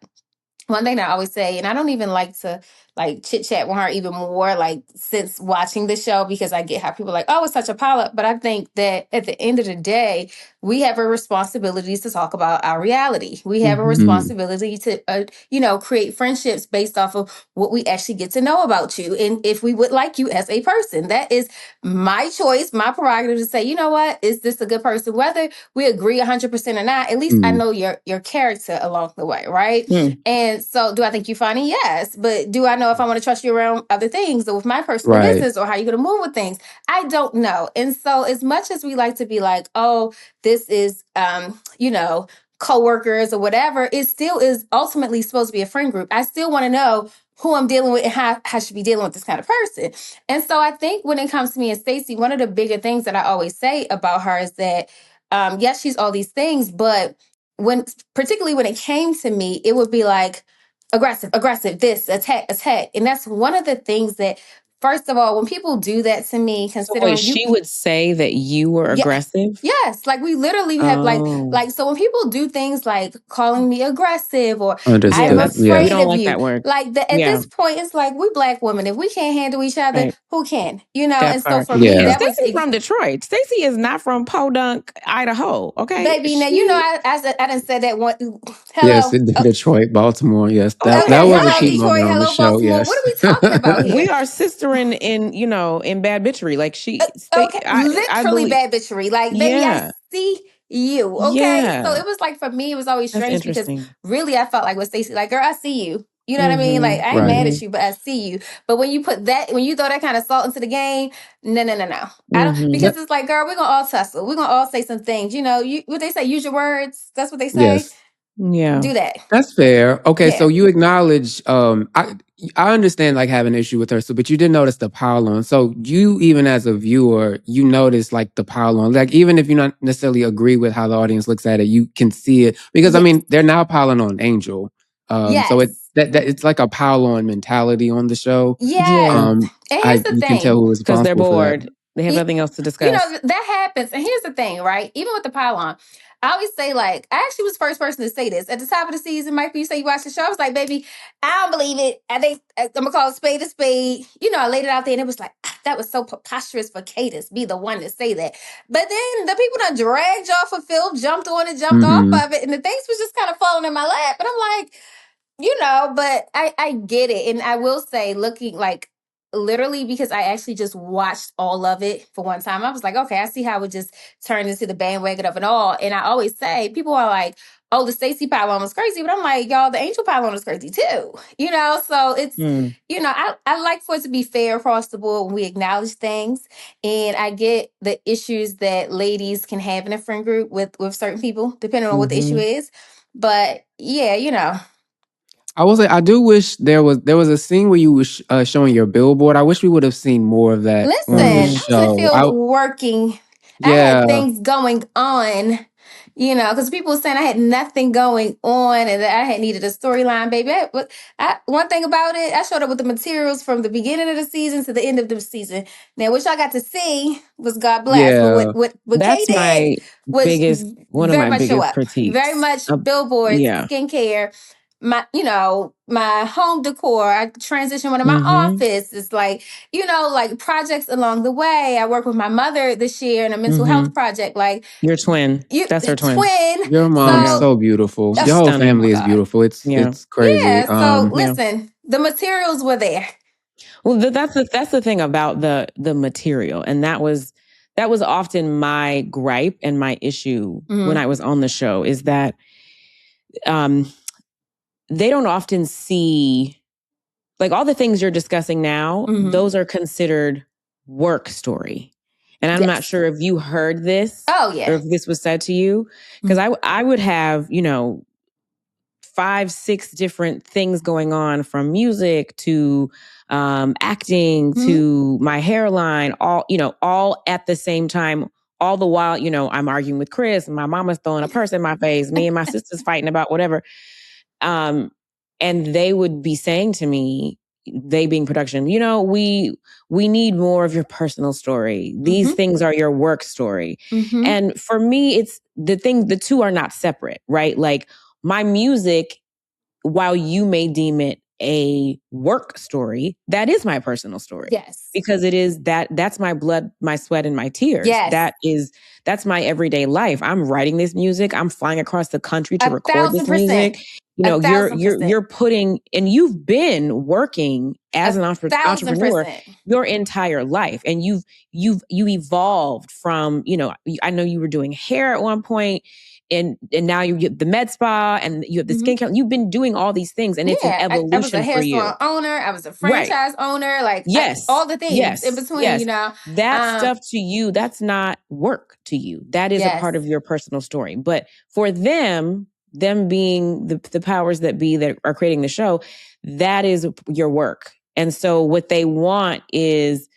one thing that I always say, and I don't even like to like chit chat with her even more, like since watching the show, because I get how people are like, oh, it's such a pilot. But I think that at the end of the day, we have a responsibility to talk about our reality. We have a responsibility to, create friendships based off of what we actually get to know about you. And if we would like you as a person, that is my choice, my prerogative to say, you know what, is this a good person? Whether we agree 100% or not, at least I know your character along the way, right? And And so do I think you're funny? Yes. But do I know if I want to trust you around other things or with my personal business or how you're going to move with things? I don't know. And so as much as we like to be like, oh, this is, co-workers or whatever, it still is ultimately supposed to be a friend group. I still want to know who I'm dealing with and how I should be dealing with this kind of person. And so I think when it comes to me and Stacey, one of the bigger things that I always say about her is that, yes, she's all these things, but particularly when it came to me, it would be like aggressive, this, attack. And that's one of the things that, first of all, when people do that to me, considering she would say that you were aggressive? Yes. Like we literally have so when people do things like calling me aggressive or I'm afraid we don't of like you, that word. Like at this point, it's like we Black women, if we can't handle each other, who can? That and part. so for me, that Stacey was from Detroit. Stacey is not from Podunk, Idaho. Okay, baby. Now I didn't say that one. Hello, yes, Detroit, Baltimore. Yes, that was hello, a key Detroit, moment on the hello, show. Baltimore. Yes, What are we talking about here? We are sistering in bad bitchery. Like literally bad bitchery. Like baby, I see you. Okay, Yeah. so it was like for me, it was always strange because interesting. really I felt like with Stacey, like girl, I see you. You know what I mean? Like I ain't mad at you, but I see you. But when you throw that kind of salt into the game, no. I don't, because it's like, girl, we're gonna all tussle. We're gonna all say some things. What they say, use your words. That's what they say. yes. Yeah. Do that. That's fair. Okay, so you acknowledge I understand like having an issue with her, but you did notice the pile on. So you, even as a viewer, you notice like the pile on. Like even if you not necessarily agree with how the audience looks at it, you can see it. Because I mean, they're now piling on Angel. So it's like a pile on mentality on the show. Yeah. And here's the you thing. can tell who is responsible. Because they're bored. For that. They have nothing else to discuss. That happens. And here's the thing, right? Even with the pylon, I always say, like, I actually was the first person to say this. At the top of the season, Michael, you say you watched the show. I was like, baby, I don't believe it. I think I'm going to call a spade a spade. I laid it out there and it was like, that was so preposterous for Candiace be the one to say that. But then the people that dragged y'all for Phil, jumped on it, jumped off of it. And the things was just kind of falling in my lap. And I'm like, but I get it. And I will say, looking like, literally, because I actually just watched all of it for one time, I was like, okay, I see how it just turned into the bandwagon of it all. And I always say, people are like, oh, the Stacey pylon was crazy, but I'm like, y'all, the Angel pylon was crazy too. So it's I like for it to be fair across the board when we acknowledge things. And I get the issues that ladies can have in a friend group with certain people, depending on what the issue is. But yeah, I will say I do wish there was a scene where you were showing your billboard. I wish we would have seen more of that on the show. I was in the field working. Yeah. I had things going on, because people were saying I had nothing going on and that I had needed a storyline, baby. One thing about it, I showed up with the materials from the beginning of the season to the end of the season. Now, what y'all got to see was God bless. Yeah. But what That's Kay did was one of my biggest critiques. Very much billboards, skincare. My home decor. I transitioned one of my office. It's like, like projects along the way. I worked with my mother this year in a mental health project. Like your twin. That's her twin. Your mom is so beautiful. Your whole family is beautiful. It's crazy. Yeah. So listen, the materials were there. Well, that's the thing about the material, and that was often my gripe and my issue when I was on the show, is that they don't often see, like, all the things you're discussing now, those are considered work story. And I'm not sure if you heard this or if this was said to you, because I would have, 5-6 different things going on, from music to acting to my hairline, all at the same time. All the while, I'm arguing with Chris, and my mama's throwing a purse in my face, me and my sister's fighting about whatever. And they would be saying to me, they being production, we need more of your personal story. These things are your work story. And for me, it's the two are not separate, right? Like, my music, while you may deem it a work story, that is my personal story. Yes. Because it is that's my blood, my sweat, and my tears. Yes. That's my everyday life. I'm writing this music. I'm flying across the country to record this music. You're putting, and you've been working as an entrepreneur your entire life, and you evolved from, I know you were doing hair at one point. and now you get the med spa and you have the skincare. You've been doing all these things, and it's an evolution I was a hair for you. salon owner. I was a franchise owner. Like all the things in between, yes. you know. That stuff to you, that's not work to you. That is a part of your personal story. But for them being the powers that be that are creating the show, that is your work. And so what they want is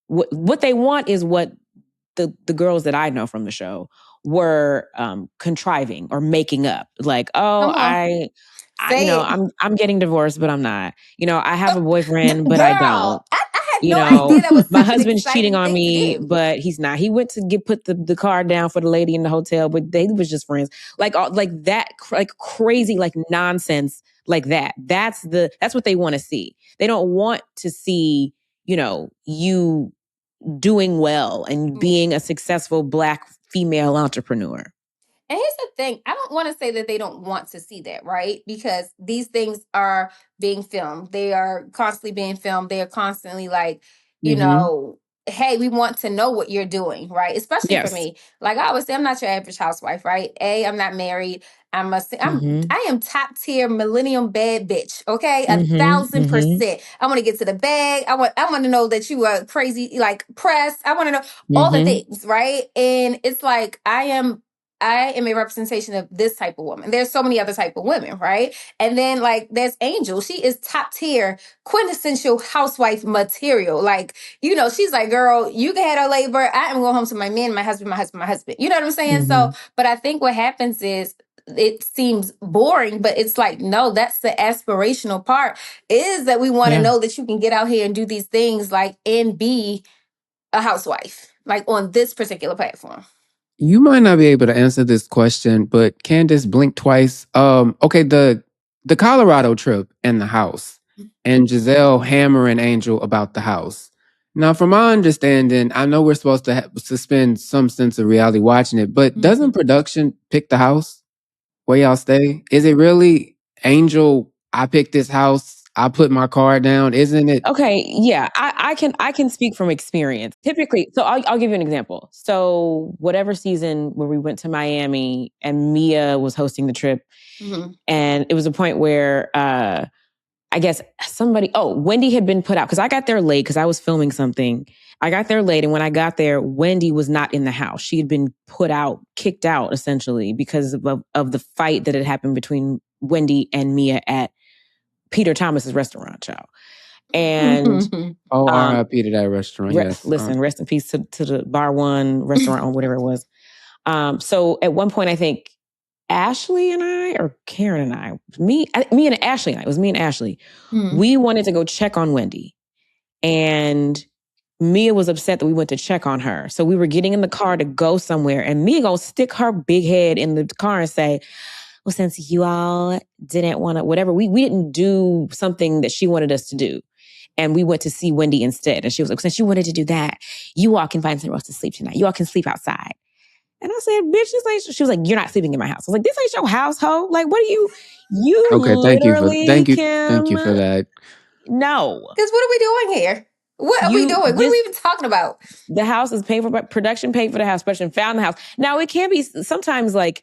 what they want is what the girls that I know from the show were contriving or making up. Like, oh, I'm getting divorced, but I'm not. You know, I have a boyfriend, but I don't. I had You no know, idea that was my such an husband's cheating exciting on thing to me, do. but he's not. He went to put the car down for the lady in the hotel, but they was just friends. Like that, like crazy, like nonsense, like that. That's what they want to see. They don't want to see, you know, you doing well and being a successful Black female entrepreneur. And here's the thing, I don't want to say that they don't want to see that, right? Because these things are being filmed. They are constantly being filmed. They are constantly like, you know, hey, we want to know what you're doing, right? Especially for me. Like I always say, I'm not your average housewife, right? I'm not married. I am top tier millennium bad bitch. Okay. 1,000%. I want to get to the bag. I want to know that you are crazy, like press. I want to know all the things, right? And it's like I am a representation of this type of woman. There's so many other type of women, right? And then like there's Angel. She is top tier, quintessential housewife material. Like, you know, she's like, girl, you can have her labor. I am going home to my men, my husband, my husband, my husband. You know what I'm saying? So, but I think what happens is it seems boring, but it's like, no, that's the aspirational part, is that we want to know that you can get out here and do these things like and be a housewife, like on this particular platform. You might not be able to answer this question, but Candiace, blink twice. Okay, the Colorado trip and the house, and Giselle hammering Angel about the house. Now, from my understanding, I know we're supposed to suspend some sense of reality watching it, but doesn't production pick the house where y'all stay? Is it really Angel? I picked this house. I put my card down. Isn't it? Okay, yeah, I can speak from experience. Typically, so I'll give you an example. So whatever season where we went to Miami and Mia was hosting the trip, and it was a point where I guess Wendy had been put out because I got there late because I was filming something. I got there late, and when I got there, Wendy was not in the house. She had been kicked out essentially because of the fight that had happened between Wendy and Mia at Peter Thomas's restaurant, child. And R.I.P. to that restaurant. Yes. Listen, rest in peace to the Bar One restaurant or whatever it was. So at one point, I think Ashley and I, or Karen and I, me and Ashley and I, it was me and Ashley. We wanted to go check on Wendy, and Mia was upset that we went to check on her. So we were getting in the car to go somewhere, and Mia gonna stick her big head in the car and say, well, since you all didn't want to, whatever, we didn't do something that she wanted us to do. And we went to see Wendy instead. And she was like, since you wanted to do that, you all can find somewhere else to sleep tonight. You all can sleep outside. And I said, bitch, she was like, you're not sleeping in my house. I was like, this ain't your household. Like, what are you Okay, thank you for that. No. Because what are we doing here? What are we doing? What are we even talking about? The house is paid for, but production paid for the house, production found the house. Now, it can be sometimes like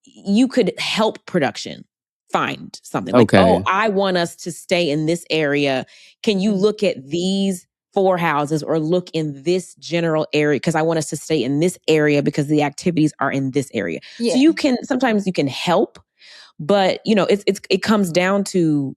you could help production find something. Like, oh, I want us to stay in this area. Can you look at these 4 houses or look in this general area? Because I want us to stay in this area because the activities are in this area. Yeah. So sometimes you can help, but you know, it comes down to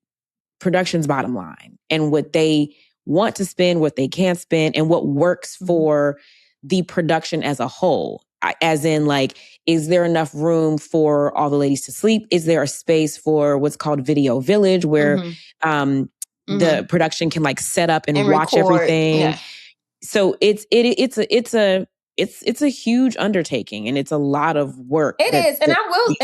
production's bottom line and what they want to spend, what they can't spend, and what works for the production as a whole. As in, like, is there enough room for all the ladies to sleep? Is there a space for what's called Video Village where the production can like set up and watch record everything? Yeah. So it's a huge undertaking, and it's a lot of work. It is, and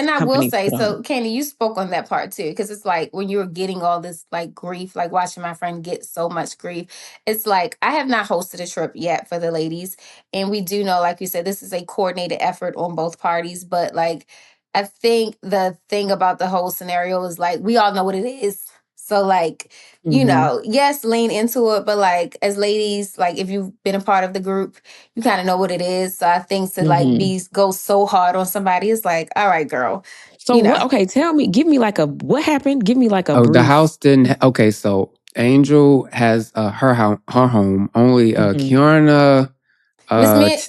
I will say, so Candy, you spoke on that part too, because it's like when you were getting all this like grief, like watching my friend get so much grief. It's like I have not hosted a trip yet for the ladies, and we do know, like you said, this is a coordinated effort on both parties. But like, I think the thing about the whole scenario is like we all know what it is. So like, you know, yes, lean into it, but like as ladies, like if you've been a part of the group, you kind of know what it is. So I think to like go so hard on somebody, it's like, all right, girl. So what? Okay, tell me, give me like what happened? Give me like a brief. The house didn't. Okay, so Angel has her home. Only Keiarna,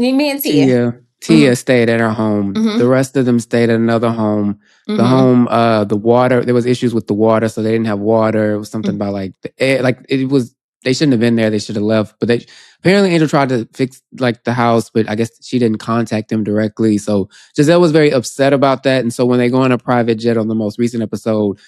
me and Tia stayed at her home. The rest of them stayed at another home. The home, the water, there was issues with the water, so they didn't have water. It was something about like the air, like it was. They shouldn't have been there. They should have left. But apparently Angel tried to fix like the house, but I guess she didn't contact them directly. So Giselle was very upset about that. And so when they go on a private jet on the most recent episode,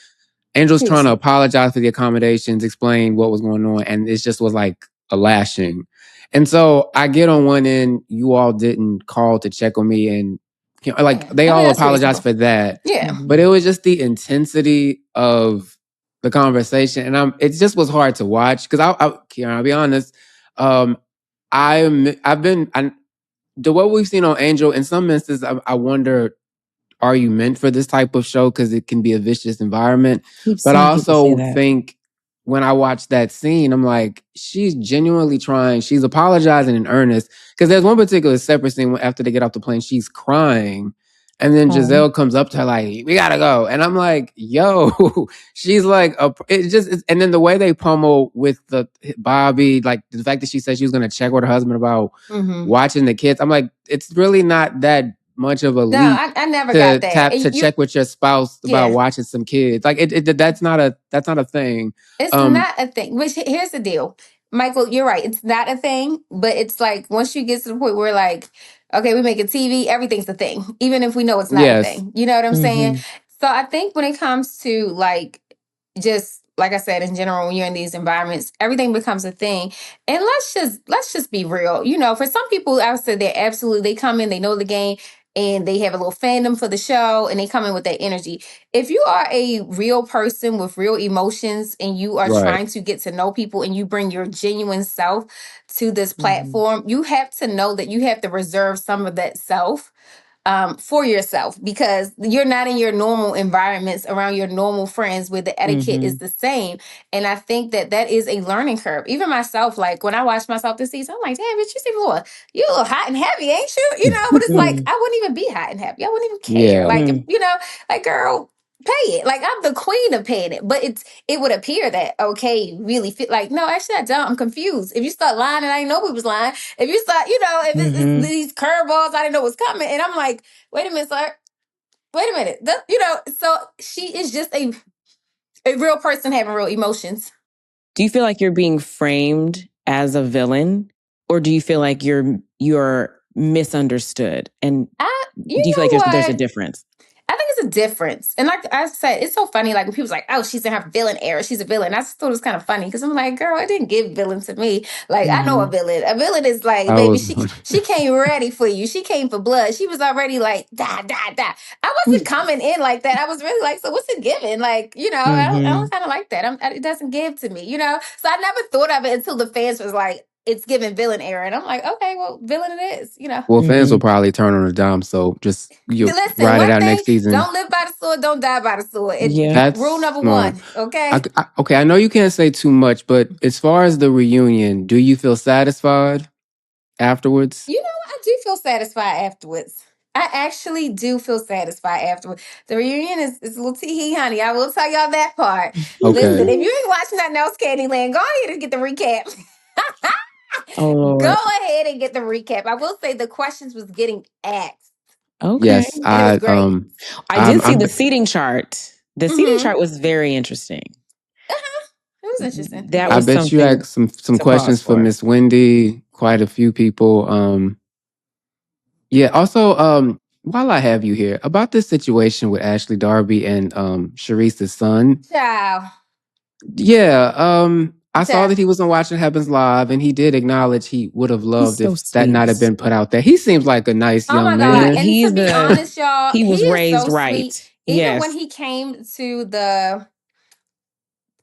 Angel's trying to apologize for the accommodations, explain what was going on, and it just was like a lashing. And so I get on one end, you all didn't call to check on me, and they all apologized for that. Yeah. But it was just the intensity of the conversation, and it just was hard to watch because Keiarna, I'll be honest, what we've seen on Angel, in some instances, I wonder, are you meant for this type of show? Because it can be a vicious environment. But I also think when I watch that scene, I'm like, she's genuinely trying. She's apologizing in earnest. Because there's one particular separate scene after they get off the plane, she's crying. And then Giselle comes up to her like, we gotta go. And I'm like, yo, she's like, and then the way they pummel with the Bobby, like the fact that she said she was going to check with her husband about watching the kids. I'm like, it's really not that much of a leap. No, I never got that. Check with your spouse about watching some kids. Like that's not a thing. It's not a thing. Which here's the deal, Michael. You're right. It's not a thing, but it's like once you get to the point where like, okay, we making TV, everything's a thing, even if we know it's not a thing. You know what I'm saying? So I think when it comes to like, just like I said, in general, when you're in these environments, everything becomes a thing. And let's just be real. You know, for some people, I would say they come in, they know the game, and they have a little fandom for the show, and they come in with that energy. If you are a real person with real emotions and you are trying to get to know people and you bring your genuine self to this platform, you have to know that you have to reserve some of that self for yourself, because you're not in your normal environments around your normal friends where the etiquette is the same. And I think that is a learning curve. Even myself, like when I watch myself this season, I'm like, damn, bitch, you a little hot and heavy, ain't you? You know, but it's like, I wouldn't even be hot and happy. I wouldn't even care. Like, if, you know, like, girl, pay it. Like, I'm the queen of paying it. But it would appear that, okay, really fit. Like, no, actually I don't. I'm confused. If you start lying and I didn't know we was lying, if you start, you know, if it's these curveballs I didn't know was coming, and I'm like, wait a minute, sir. Wait a minute. You know, so she is just a real person having real emotions. Do you feel like you're being framed as a villain, or do you feel like you're misunderstood? And do you feel like there's a difference? I think it's a difference. And like I said, it's so funny. Like when people's like, oh, she's in her villain era. She's a villain. I just thought it was kind of funny because I'm like, girl, it didn't give villain to me. Like, I know a villain. A villain is like, baby, she came ready for you. She came for blood. She was already like, da. I wasn't coming in like that. I was really like, so what's it giving? Like, you know, I don't kind of like that. It doesn't give to me, you know? So I never thought of it until the fans was like, it's giving villain era. And I'm like, okay, well, villain it is, you know. Well, fans will probably turn on a dime, so just ride it out next season. Don't live by the sword, don't die by the sword. That's rule number one, okay? Okay, I know you can't say too much, but as far as the reunion, do you feel satisfied afterwards? You know, I do feel satisfied afterwards. I actually do feel satisfied afterwards. The reunion is a little tee-hee, honey. I will tell y'all that part. Okay. Listen, if you ain't watching nothing else, Candyland, go ahead and get the recap. Go ahead and get the recap. I will say the questions was getting asked. Okay. Yes, it was great. I did see the seating chart. The seating chart was very interesting. It was interesting. That was I bet you had some questions for Miss Wendy. Quite a few people. Yeah. Also, while I have you here, about this situation with Ashley Darby and Sharice's son. Ciao. Yeah. I saw that he was on Watching Happens Live, and he did acknowledge he would have loved if that not have been put out there. He seems like a nice young man. God. And to be honest, y'all, he was raised so right. Sweet. Even when he came to the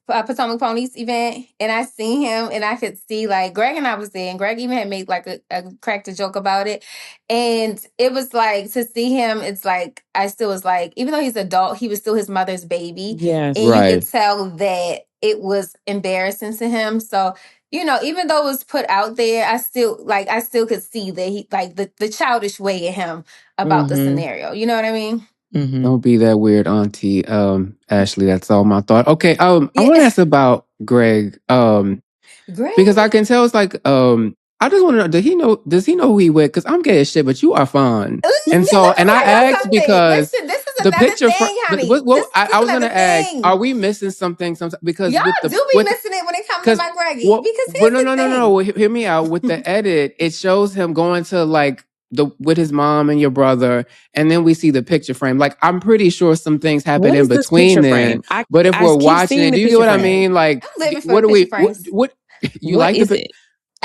Potomac Ponies event, and I seen him, and I could see like Greg and I was there, and Greg even had made like a cracked a joke about it, and it was like to see him. It's like I still was like, even though he's adult, he was still his mother's baby. Yes, and you could tell that it was embarrassing to him. So, you know, even though it was put out there, I still could see that he like the childish way in him about the scenario. You know what I mean? Don't be that weird, Auntie Ashley. That's all my thought. Okay, I want to ask about Greg. Greg, because I can tell it's like I just want to know, does he know who he with? Because I'm gay as shit, but you are fun. And so, and I asked because listen, this is the another picture thing, honey. I was gonna ask, are we missing something? Because y'all with the do be missing it when it comes to my Greggy. Because here's the thing. No. Hear me out. With the edit, it shows him going to like with his mom and your brother, and then we see the picture frame. Like I'm pretty sure some things happen in between then. But if we're watching it, do you get what I mean? Like, I'm living for what the do we? picture frames. What you what like is the it?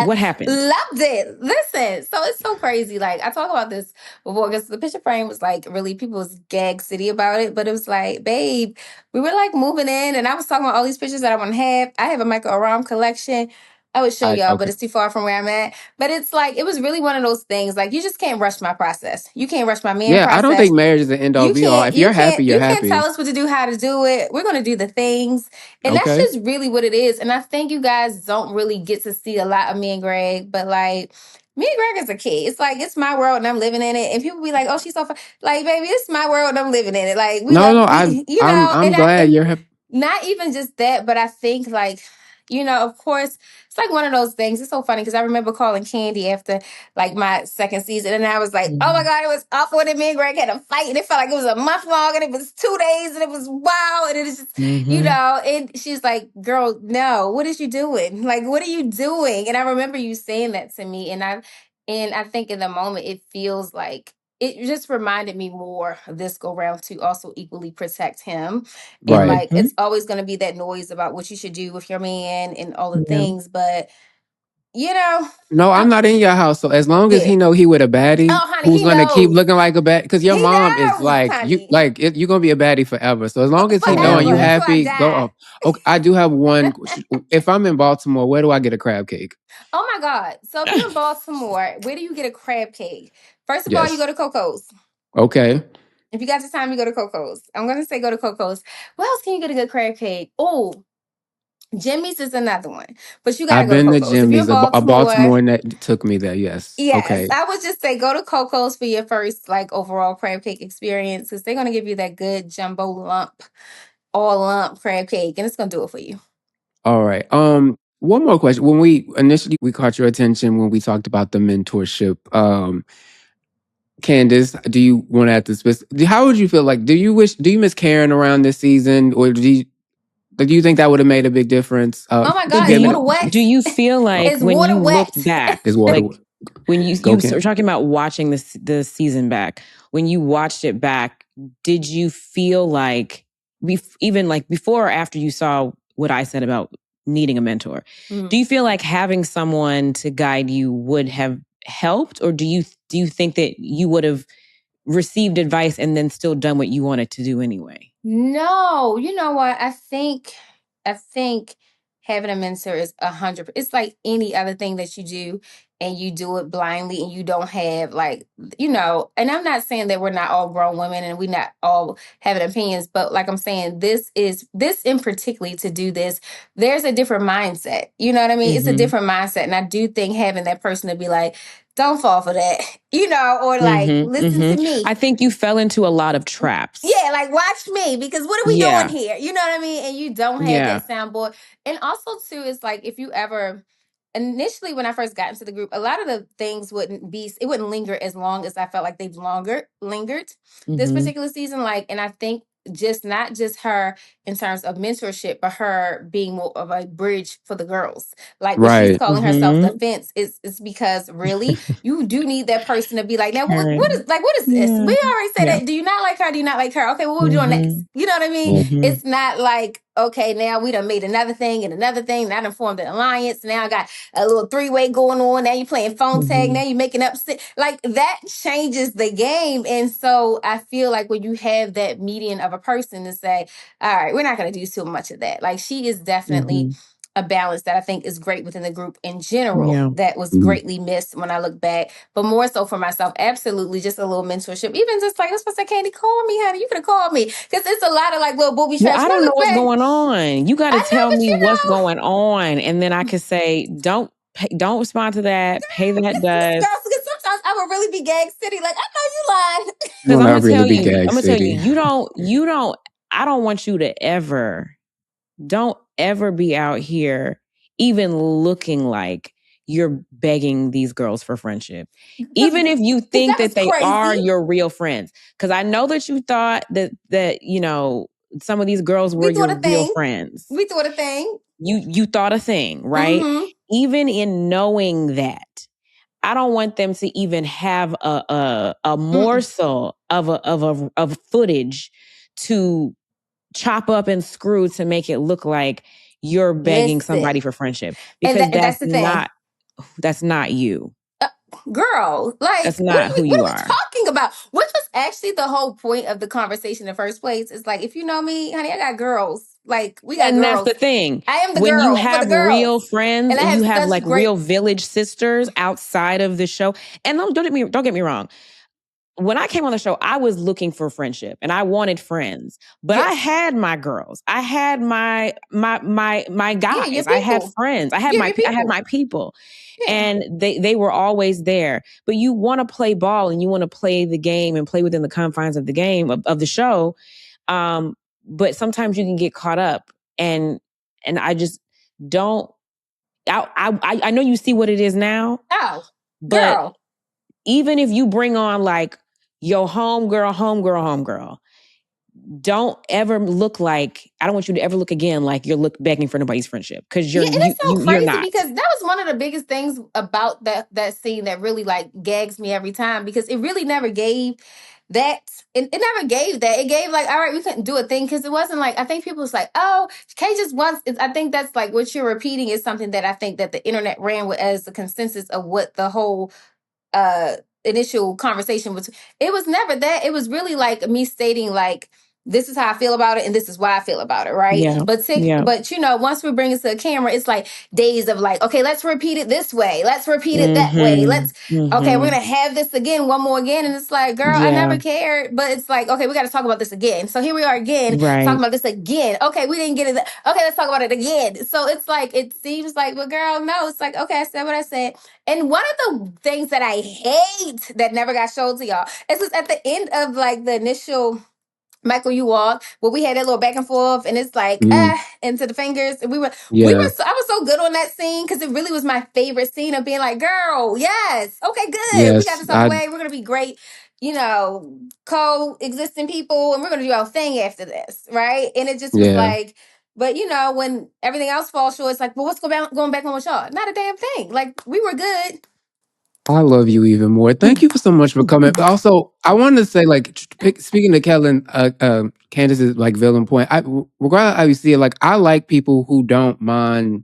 What happened? Loved it. Listen, so it's so crazy. Like I talk about this before because the picture frame was like really people was gag city about it, but it was like, babe, we were like moving in, and I was talking about all these pictures that I want to have. I have a Michael Rapaport collection. I would show y'all, but it's too far from where I'm at. But it's like it was really one of those things. Like you just can't rush my process. You can't rush my man process. I don't think marriage is the end all be all. If you're happy, you're happy. You can't tell us what to do, how to do it. We're gonna do the things, and that's just really what it is. And I think you guys don't really get to see a lot of me and Greg, but like me and Greg is a kid. It's like it's my world and I'm living in it. And people be like, "Oh, she's so fun." Like, baby, it's my world and I'm living in it. Like I'm glad you're happy. Not even just that, but I think like, you know, of course, it's like one of those things. It's so funny because I remember calling Candy after like my second season, and I was like, "Oh my God, it was awful." And me and Greg had a fight, and it felt like it was a month long, and it was 2 days, and it was wild, and it was just, you know. And she's like, "Girl, no, what is you doing? Like, what are you doing?" And I remember you saying that to me, and I think in the moment it feels like it just reminded me more of this go round to also equally protect him. And like it's always going to be that noise about what you should do with your man and all the things, but you know. No, I'm not in your house. So as long as he know he with a baddie who's gonna keep looking like a baddie, because your mom is like you're gonna be a baddie forever. So as long as he know and you happy, go off. Okay, I do have one. If I'm in Baltimore, where do I get a crab cake? Oh my God! So if you're in Baltimore, where do you get a crab cake? First of all, you go to Coco's. Okay. If you got the time, you go to Coco's. I'm gonna say go to Coco's. Where else can you get a good crab cake? Oh, Jimmy's is another one, but you gotta go to Coco's. I've been to Jimmy's. A Baltimore that took me there. Yes. Okay. I would just say go to Coco's for your first like overall crab cake experience because they're gonna give you that good jumbo lump, all lump crab cake, and it's gonna do it for you. All right. One more question. When we initially caught your attention when we talked about the mentorship, Candiace, do you want to add this? How would you feel? Like, do you miss Karen around this season, or do you think that would have made a big difference? Oh my God, it's water wet. Do you feel like when you looked back, like when you were talking about watching the season back, when you watched it back, did you feel like even like before or after you saw what I said about needing a mentor, do you feel like having someone to guide you would have helped, or do you think that you would have received advice and then still done what you wanted to do anyway? No, you know what? I think having a mentor is 100%. It's like any other thing that you do and you do it blindly and you don't have like, you know, and I'm not saying that we're not all grown women and we not all having opinions, but like I'm saying, this in particularly to do this, there's a different mindset. You know what I mean? It's a different mindset. And I do think having that person to be like, don't fall for that, you know, or like, listen to me. I think you fell into a lot of traps. Yeah, like watch me, because what are we doing here? You know what I mean? And you don't have that soundboard. And also, too, it's like if you ever, initially when I first got into the group, a lot of the things wouldn't linger as long as I felt like they've lingered this particular season. Like, and I think not just her in terms of mentorship, but her being more of a bridge for the girls. Like when she's calling herself the fence, it's because really you do need that person to be like, now what is this? We already said that. Do you not like her? Do you not like her? Okay, well, what are we doing next? You know what I mean? It's not like, okay, now we done made another thing and another thing. Now I done formed an alliance. Now I got a little 3-way going on. Now you playing phone tag. Now you making up. Like that changes the game. And so I feel like when you have that median of a person to say, all right, we're not going to do too much of that. Like she is definitely a balance that I think is great within the group in general that was greatly missed when I look back. But more so for myself, absolutely just a little mentorship. Even just like, I was supposed to say, Candy, call me, honey. You could have called me. Because it's a lot of like little booby traps. Well, I don't know what's going on. You got to tell me what's know. going on. And then I could say, don't respond to that. Pay that dust. Girl, because sometimes I would really be gag city. Like, I know you lied. Because I'm gonna tell you, you don't. I don't want you to don't ever be out here even looking like you're begging these girls for friendship, even if you think that they are your real friends. Because I know that you thought that you know some of these girls were your real friends. We thought a thing. You thought a thing, right? Mm-hmm. Even in knowing that, I don't want them to even have a morsel of footage to chop up and screw to make it look like you're begging somebody for friendship, because that's not you. Girl, like, that's not who you are. What are we talking about? Which was actually the whole point of the conversation in the first place. It's like, if you know me, honey, I got girls. Like, we got girls. And that's the thing. I am the when girl you have for the girls. Real friends and you have like real village sisters outside of the show. And don't get me wrong. When I came on the show, I was looking for friendship and I wanted friends, but I had my girls. I had my guys. Yeah, I had friends. I had my people. Yeah. And they were always there. But you want to play ball and you want to play the game and play within the confines of the game of the show. But sometimes you can get caught up, and I just don't. I know you see what it is now. Oh, but girl. Even if you bring on like your homegirl, don't ever look like, I don't want you to ever look again like you're begging for nobody's friendship, because you're it's so crazy, you're not. because that was one of the biggest things about that scene that really like gags me every time, because it really never gave that. It never gave that. It gave like, all right, we couldn't do a thing, because it wasn't like, I think people was like, oh, Kay just wants. I think that's like what you're repeating is something that I think that the internet ran with as the consensus of what the whole initial conversation was. It was never that. It was really like me stating like, this is how I feel about it and this is why I feel about it, right? Yeah. But you know, once we bring it to the camera, it's like days of like, okay, let's repeat it this way, let's repeat it that way, let's okay, we're gonna have this again, one more again. And it's like, girl, I never cared. But it's like, okay, we gotta talk about this again. So here we are again, talking about this again. Okay, we didn't get it. Okay, let's talk about it again. So it's like, it seems like, well, girl, no, it's like, okay, I said what I said. And one of the things that I hate that never got showed to y'all is just at the end of like the initial Michael, you walk. Well, we had that little back and forth, and it's like into the fingers. And I was so good on that scene, because it really was my favorite scene of being like, girl, yes, okay, good. Yes, we got this out the way. We're gonna be great, you know, coexisting people, and we're gonna do our thing after this, right? And it just was like, but you know, when everything else falls short, it's like, well, what's going back on with y'all? Not a damn thing. Like, we were good. I love you even more. Thank you so much for coming. Also, I wanted to say, like, speaking to Candiace's like villain point, regardless of how you see it, like, I like people who don't mind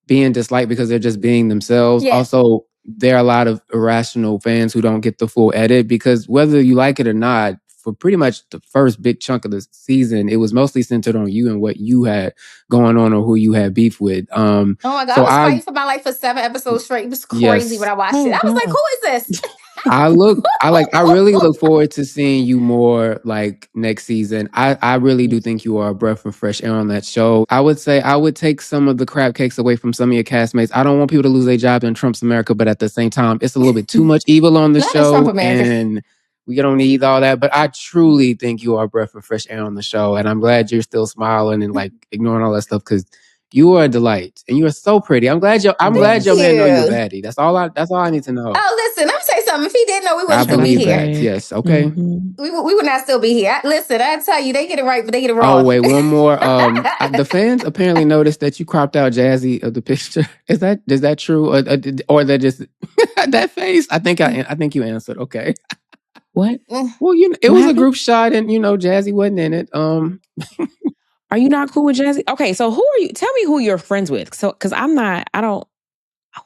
being disliked because they're just being themselves. Yeah. Also, there are a lot of irrational fans who don't get the full edit, because whether you like it or not, for pretty much the first big chunk of the season, it was mostly centered on you and what you had going on or who you had beef with. Oh my God, so I was fighting for my life for 7 episodes straight. It was crazy when I watched it. I was like, who is this? I really look forward to seeing you more like next season. I really do think you are a breath of fresh air on that show. I would say I would take some of the crab cakes away from some of your castmates. I don't want people to lose their jobs in Trump's America, but at the same time, it's a little bit too much evil on the show, and we don't need all that. But I truly think you are a breath of fresh air on the show, and I'm glad you're still smiling and like ignoring all that stuff, because you are a delight, and you are so pretty. I'm glad your man know you're baddie. That's all I need to know. Oh, listen, let me say something. If he didn't know, we wouldn't still be here. Yes, okay. We would not still be here. Listen, I tell you, they get it right, but they get it wrong. Oh wait, one more. The fans apparently noticed that you cropped out Jazzy of the picture. Is that true, or that just that face? I think you answered. Okay. What? Well, it was a group shot, and Jazzy wasn't in it. Are you not cool with Jazzy? Okay, so who are you? Tell me who you're friends with. So, because I'm not. I don't.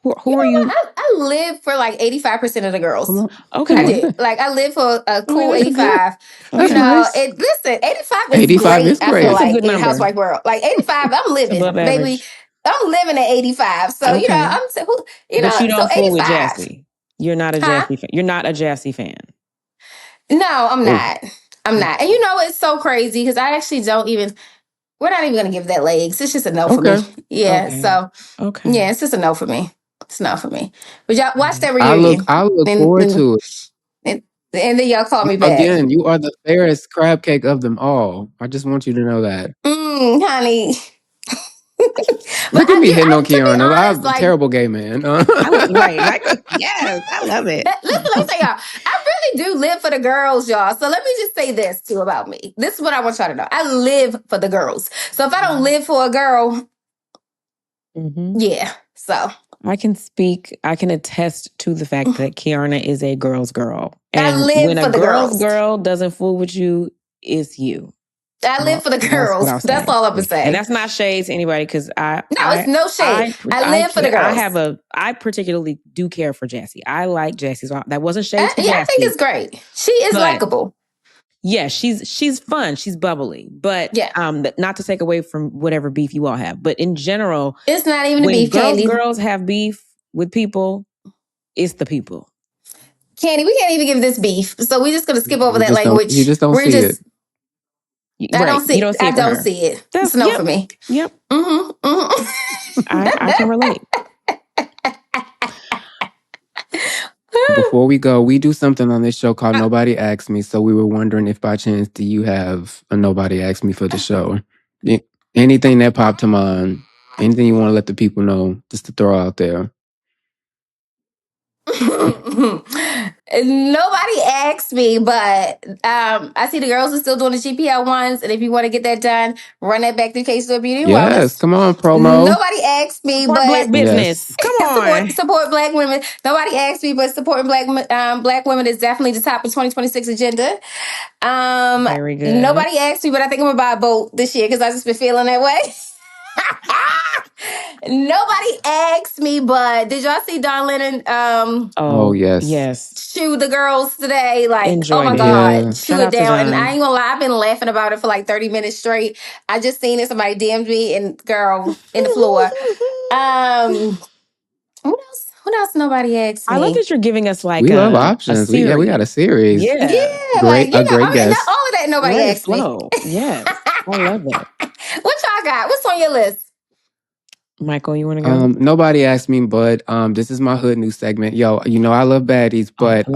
Who are you? I live for like 85% of the girls. Okay, I do. Like, I live for a cool 85. That's nice. Listen, 85 is 85 great. is great. I feel That's like a good in number. Housewife world, like 85, I'm living, baby. I'm living at 85. So, Okay. but you don't so fool with 85. Jassy. You're not a Jassy fan. You're not a Jassy fan. No, I'm not. I'm not. And it's so crazy because I actually don't even, we're not even going to give that legs. It's just a no for me. Yeah. Okay. So, okay. Yeah, it's just a no for me. It's not for me. But y'all watch that I reunion. look forward to it. And then y'all call me back. Again, you are the fairest crab cake of them all. I just want you to know that. Honey. Look at me hitting on Keiarna. Honest, I'm a terrible gay man. Right, Michael. Yes, I love it. Listen, let me tell y'all. I really do live for the girls, y'all. So let me just say this too about me. This is what I want y'all to know. I live for the girls. So if I don't live for a girl, yeah. So I can attest to the fact that Keiarna is a girl's girl. And I live when for a the girl's girls. girl doesn't fool with you, it's you. I live for the girls. That's all I'm gonna say. And that's not shade to anybody because it's no shade. I live for the girls. I particularly do care for Jassy. I like Jassy. So that wasn't shade to Jassy. I think it's great. She is likable. Yeah, she's fun. She's bubbly. But not to take away from whatever beef you all have. But in general, it's not even a beef, Candy. Girls have beef with people, it's the people. Candy, we can't even give this beef. So we're just gonna skip over that language. You just don't see it. I don't see it. I don't see it. That's no for me. Yep. I can relate. Before we go, we do something on this show called Nobody Asked Me. So we were wondering if by chance do you have a Nobody Asked Me for the show? Anything that popped to mind, anything you want to let the people know, just to throw out there. Nobody asked me, but I see the girls are still doing the GPL ones, and if you want to get that done, run that back through K-Store Beauty and Wellness. Yes, come on, promo. Nobody asked me, support but black business. Yes. Come on, support black women. Nobody asked me, but supporting black women is definitely the top of 2026 agenda. Very good. Nobody asked me, but I think I'm gonna buy a boat this year because I just been feeling that way. Nobody asked me, but did y'all see Don Lennon? Oh yes. Chew the girls today. Like, enjoyed oh my God, chew it down. And I ain't gonna lie, I've been laughing about it for like 30 minutes straight. I just seen it. Somebody DM'd me and girl in the floor. What else nobody asked me? I love that you're giving us like we love options. We got a series. Yeah, great, a great guest. Not all of that nobody asked me. Yes, I love it. What y'all got? What's on your list? Michael, you want to go? Nobody asked me, but this is my hood news segment. Yo, I love baddies, but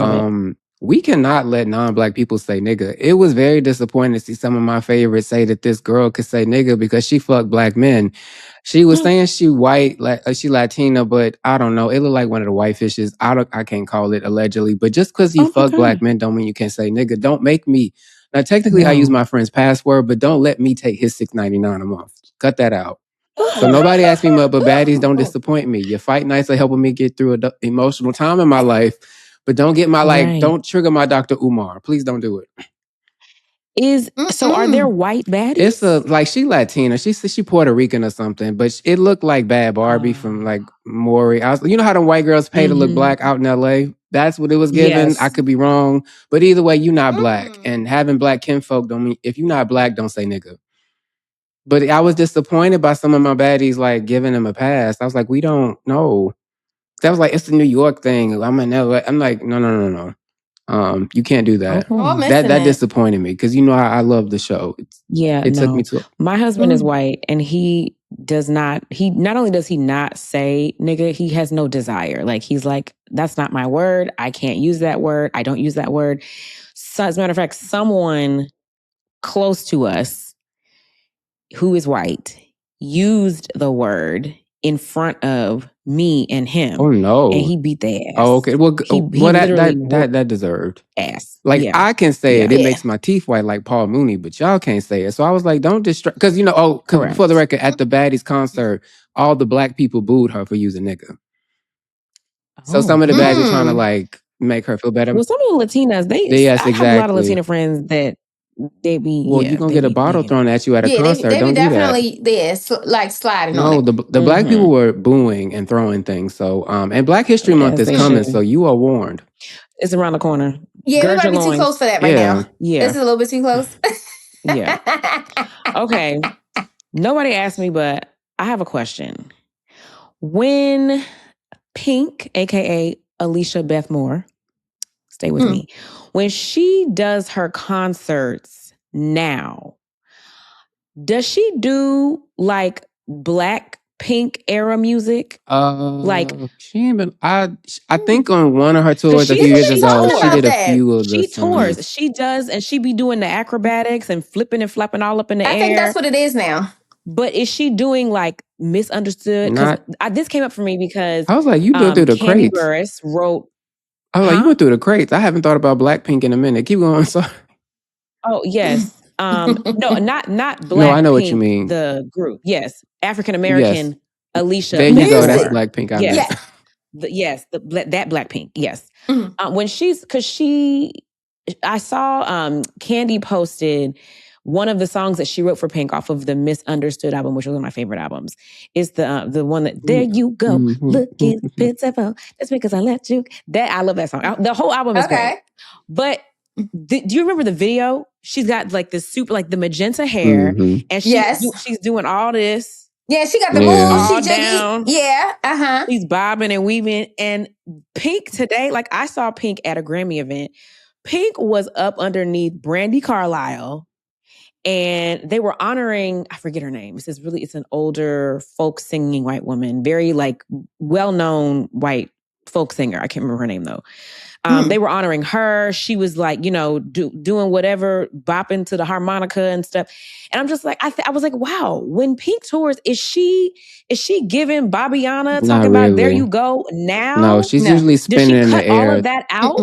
we cannot let non-black people say nigga. It was very disappointing to see some of my favorites say that this girl could say nigga because she fucked black men. She was saying she white, like she Latina, but I don't know. It looked like one of the white fishes. I can't call it allegedly, but just because you fuck black men don't mean you can't say nigga. Don't make me. Now, technically, I use my friend's password, but don't let me take his $6.99 a month. Cut that out. So nobody asked me much, but baddies don't disappoint me. Your fight nights are helping me get through an emotional time in my life, but don't get my don't trigger my Dr. Umar. Please don't do it. So are there white baddies? It's she Latina. She Puerto Rican or something, but it looked like Bad Barbie from like Maury. You know how them white girls pay to look black out in LA? That's what it was given. Yes. I could be wrong, but either way, you're not black, and having black kinfolk don't mean if you're not black, don't say nigga. But I was disappointed by some of my baddies, like giving them a pass. I was like, we don't know. That was like, it's a New York thing. I'm like, no. You can't do that. That disappointed me because I love the show. It took me to. My husband is white, and he does not. He not only does he not say nigga, he has no desire. Like he's like, that's not my word. I can't use that word. I don't use that word. So, as a matter of fact, someone close to us who is white used the word in front of me and him. Oh no! And he beat their ass. Oh okay. Well, that deserved ass. Like I can say it. It makes my teeth white like Paul Mooney, but y'all can't say it. So I was like, don't distract. Because for the record, at the Baddies concert, all the black people booed her for using nigga. So some of the baddies are trying to like make her feel better. Well, some of the Latinas, I have a lot of Latina friends that. They be you're gonna get a bottle thrown at you at a concert. They don't definitely do that. Like sliding. No, the black people were booing and throwing things. So and Black History Month is coming, so you are warned. It's around the corner. Yeah, we might be too close for that right now. Yeah, this is a little bit too close. Yeah. Okay. Nobody asked me, but I have a question. when Pink, aka Alicia Beth Moore, stay with me, when she does her concerts now, does she do like Black Pink era music? Like she ain't been. I think on one of her tours a few Isn't years she ago, talking she about did a that? few of the she songs. tours, she does, and she be doing the acrobatics and flipping and flapping all up in the air. I think that's what it is now. But is she doing like Misunderstood? Because this came up for me because I was like, you went through the Candy crates. Burris wrote. I was like, you went through the crates. I haven't thought about Blackpink in a minute. Keep going. Sorry. Oh yes. No, not Black. No, I know Pink, what you mean. The group, yes, African American Alicia. There you go. That's Music. Blackpink. I Yes, Yeah. that Blackpink. Yes, when I saw Candy posted one of the songs that she wrote for Pink off of the Misunderstood album, which was one of my favorite albums. Is the one that there you go looking pitiful. That's because I let you. That I love that song. The whole album is great. But do you remember the video? She's got like this super, like the magenta hair, and she's doing all this. Yeah, she got the moves. She all jiggy. down. Yeah, She's bobbing and weaving. And Pink today, like I saw Pink at a Grammy event. Pink was up underneath Brandi Carlile, and they were honoring, I forget her name. It's an older folk singing white woman, very like well-known white folk singer. I can't remember her name though. They were honoring her. She was like, doing whatever, bopping to the harmonica and stuff. And I'm just like, I was like, wow, when Pink tours, is she giving Bobbiana talking about there you go now? No, she's usually spinning in the air. All of that out?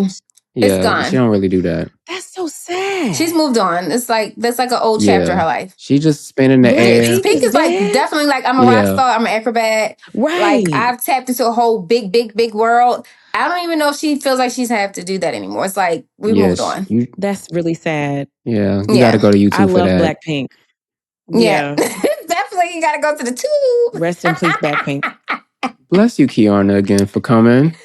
Yeah, it's gone. She don't really do that. That's so sad. She's moved on. It's like that's like an old chapter of her life. She just spinning the air. Pink is like definitely like I'm a rock star. I'm an acrobat. Right. Like I've tapped into a whole big world. I don't even know if she feels like she's have to do that anymore. It's like we moved on. That's really sad. Yeah, you got to go to YouTube for that. I love Blackpink. Yeah. Definitely you got to go to the tube. Rest in peace, Blackpink. Bless you, Keiarna, again for coming.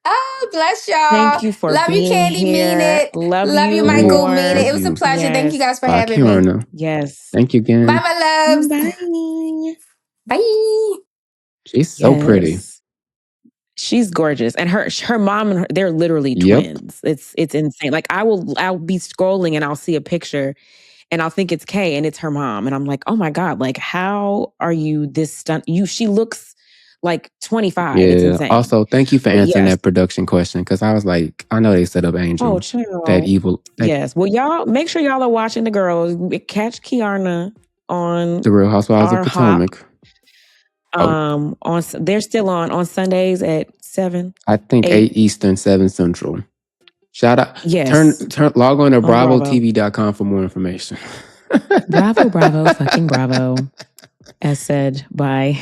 Oh, bless y'all. Thank you for love being you, Candy. here. Mean it. Love you, you, Michael. more. Mean it. It was a pleasure. Yes. Thank you guys for Bye, having Keiarna. me. Yes. Thank you again. Bye, my loves. Bye. Bye. She's so pretty. She's gorgeous, and her mom and they're literally twins. It's insane. Like I'll be scrolling and I'll see a picture, and I'll think it's Kay, and it's her mom, and I'm like, oh my god, like how are you this stunt? She looks like 25. Yeah. It's insane. Also, thank you for answering that production question, because I was like, I know they set up Angel. Oh, chill. That evil. Yes. Well, y'all make sure y'all are watching the girls. Catch Keiarna on The Real Housewives of Potomac. They're still on Sundays at 7. I think 8 Eastern, 7 Central. Shout out. Yes. Log on to BravoTV.com for more information. Bravo, fucking bravo. As said by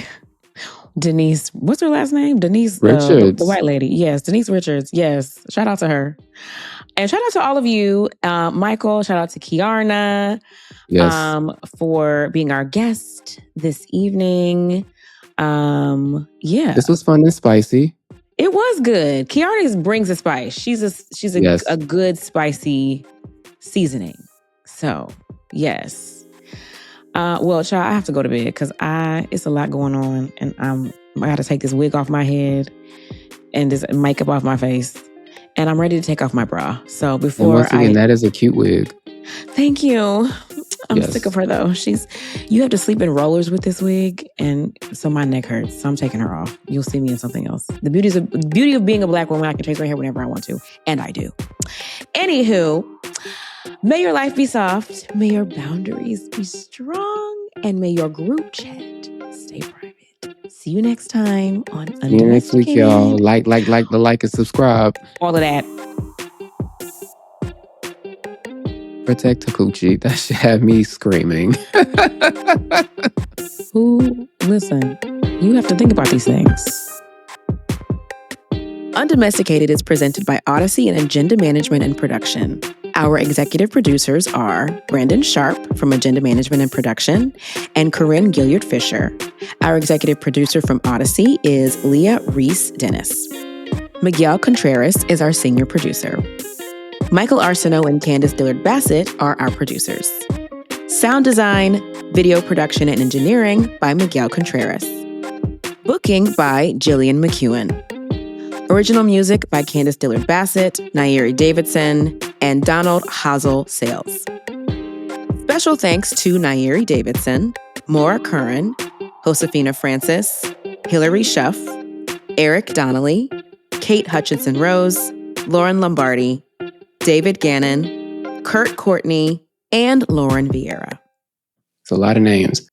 Denise. What's her last name? Denise Richards. The white lady. Yes, Denise Richards. Yes. Shout out to her. And shout out to all of you. Michael, shout out to Keiarna. Yes. For being our guest this evening. Yeah. This was fun and spicy. It was good. Keiarna brings a spice. She's a good spicy seasoning. So, yes. Well, child, I have to go to bed because it's a lot going on, and I got to take this wig off my head and this makeup off my face, and I'm ready to take off my bra. So before and once again, that is a cute wig. Thank you. I'm sick of her though. You have to sleep in rollers with this wig, and so my neck hurts. So I'm taking her off. You'll see me in something else. The beauty of being a black woman, I can change my hair whenever I want to, and I do. Anywho, may your life be soft, may your boundaries be strong, and may your group chat stay private. See you next time on Undomesticated. See you next week, y'all. Like and subscribe. All of that. Protect Takuchi. That should have me screaming. Listen, you have to think about these things. Undomesticated is presented by Odyssey and Agenda Management and Production. Our executive producers are Brandon Sharp from Agenda Management and Production and Corinne Gilliard-Fisher. Our executive producer from Odyssey is Leah Reese-Dennis. Miguel Contreras is our senior producer. Michael Arsenault and Candice Dillard-Bassett are our producers. Sound design, video production, and engineering by Miguel Contreras. Booking by Jillian McEwen. Original music by Candice Dillard-Bassett, Nairi Davidson, and Donald Hazel Sales. Special thanks to Nairi Davidson, Maura Curran, Josefina Francis, Hilary Schuff, Eric Donnelly, Kate Hutchinson-Rose, Lauren Lombardi, David Gannon, Kurt Courtney, and Lauren Vieira. It's a lot of names.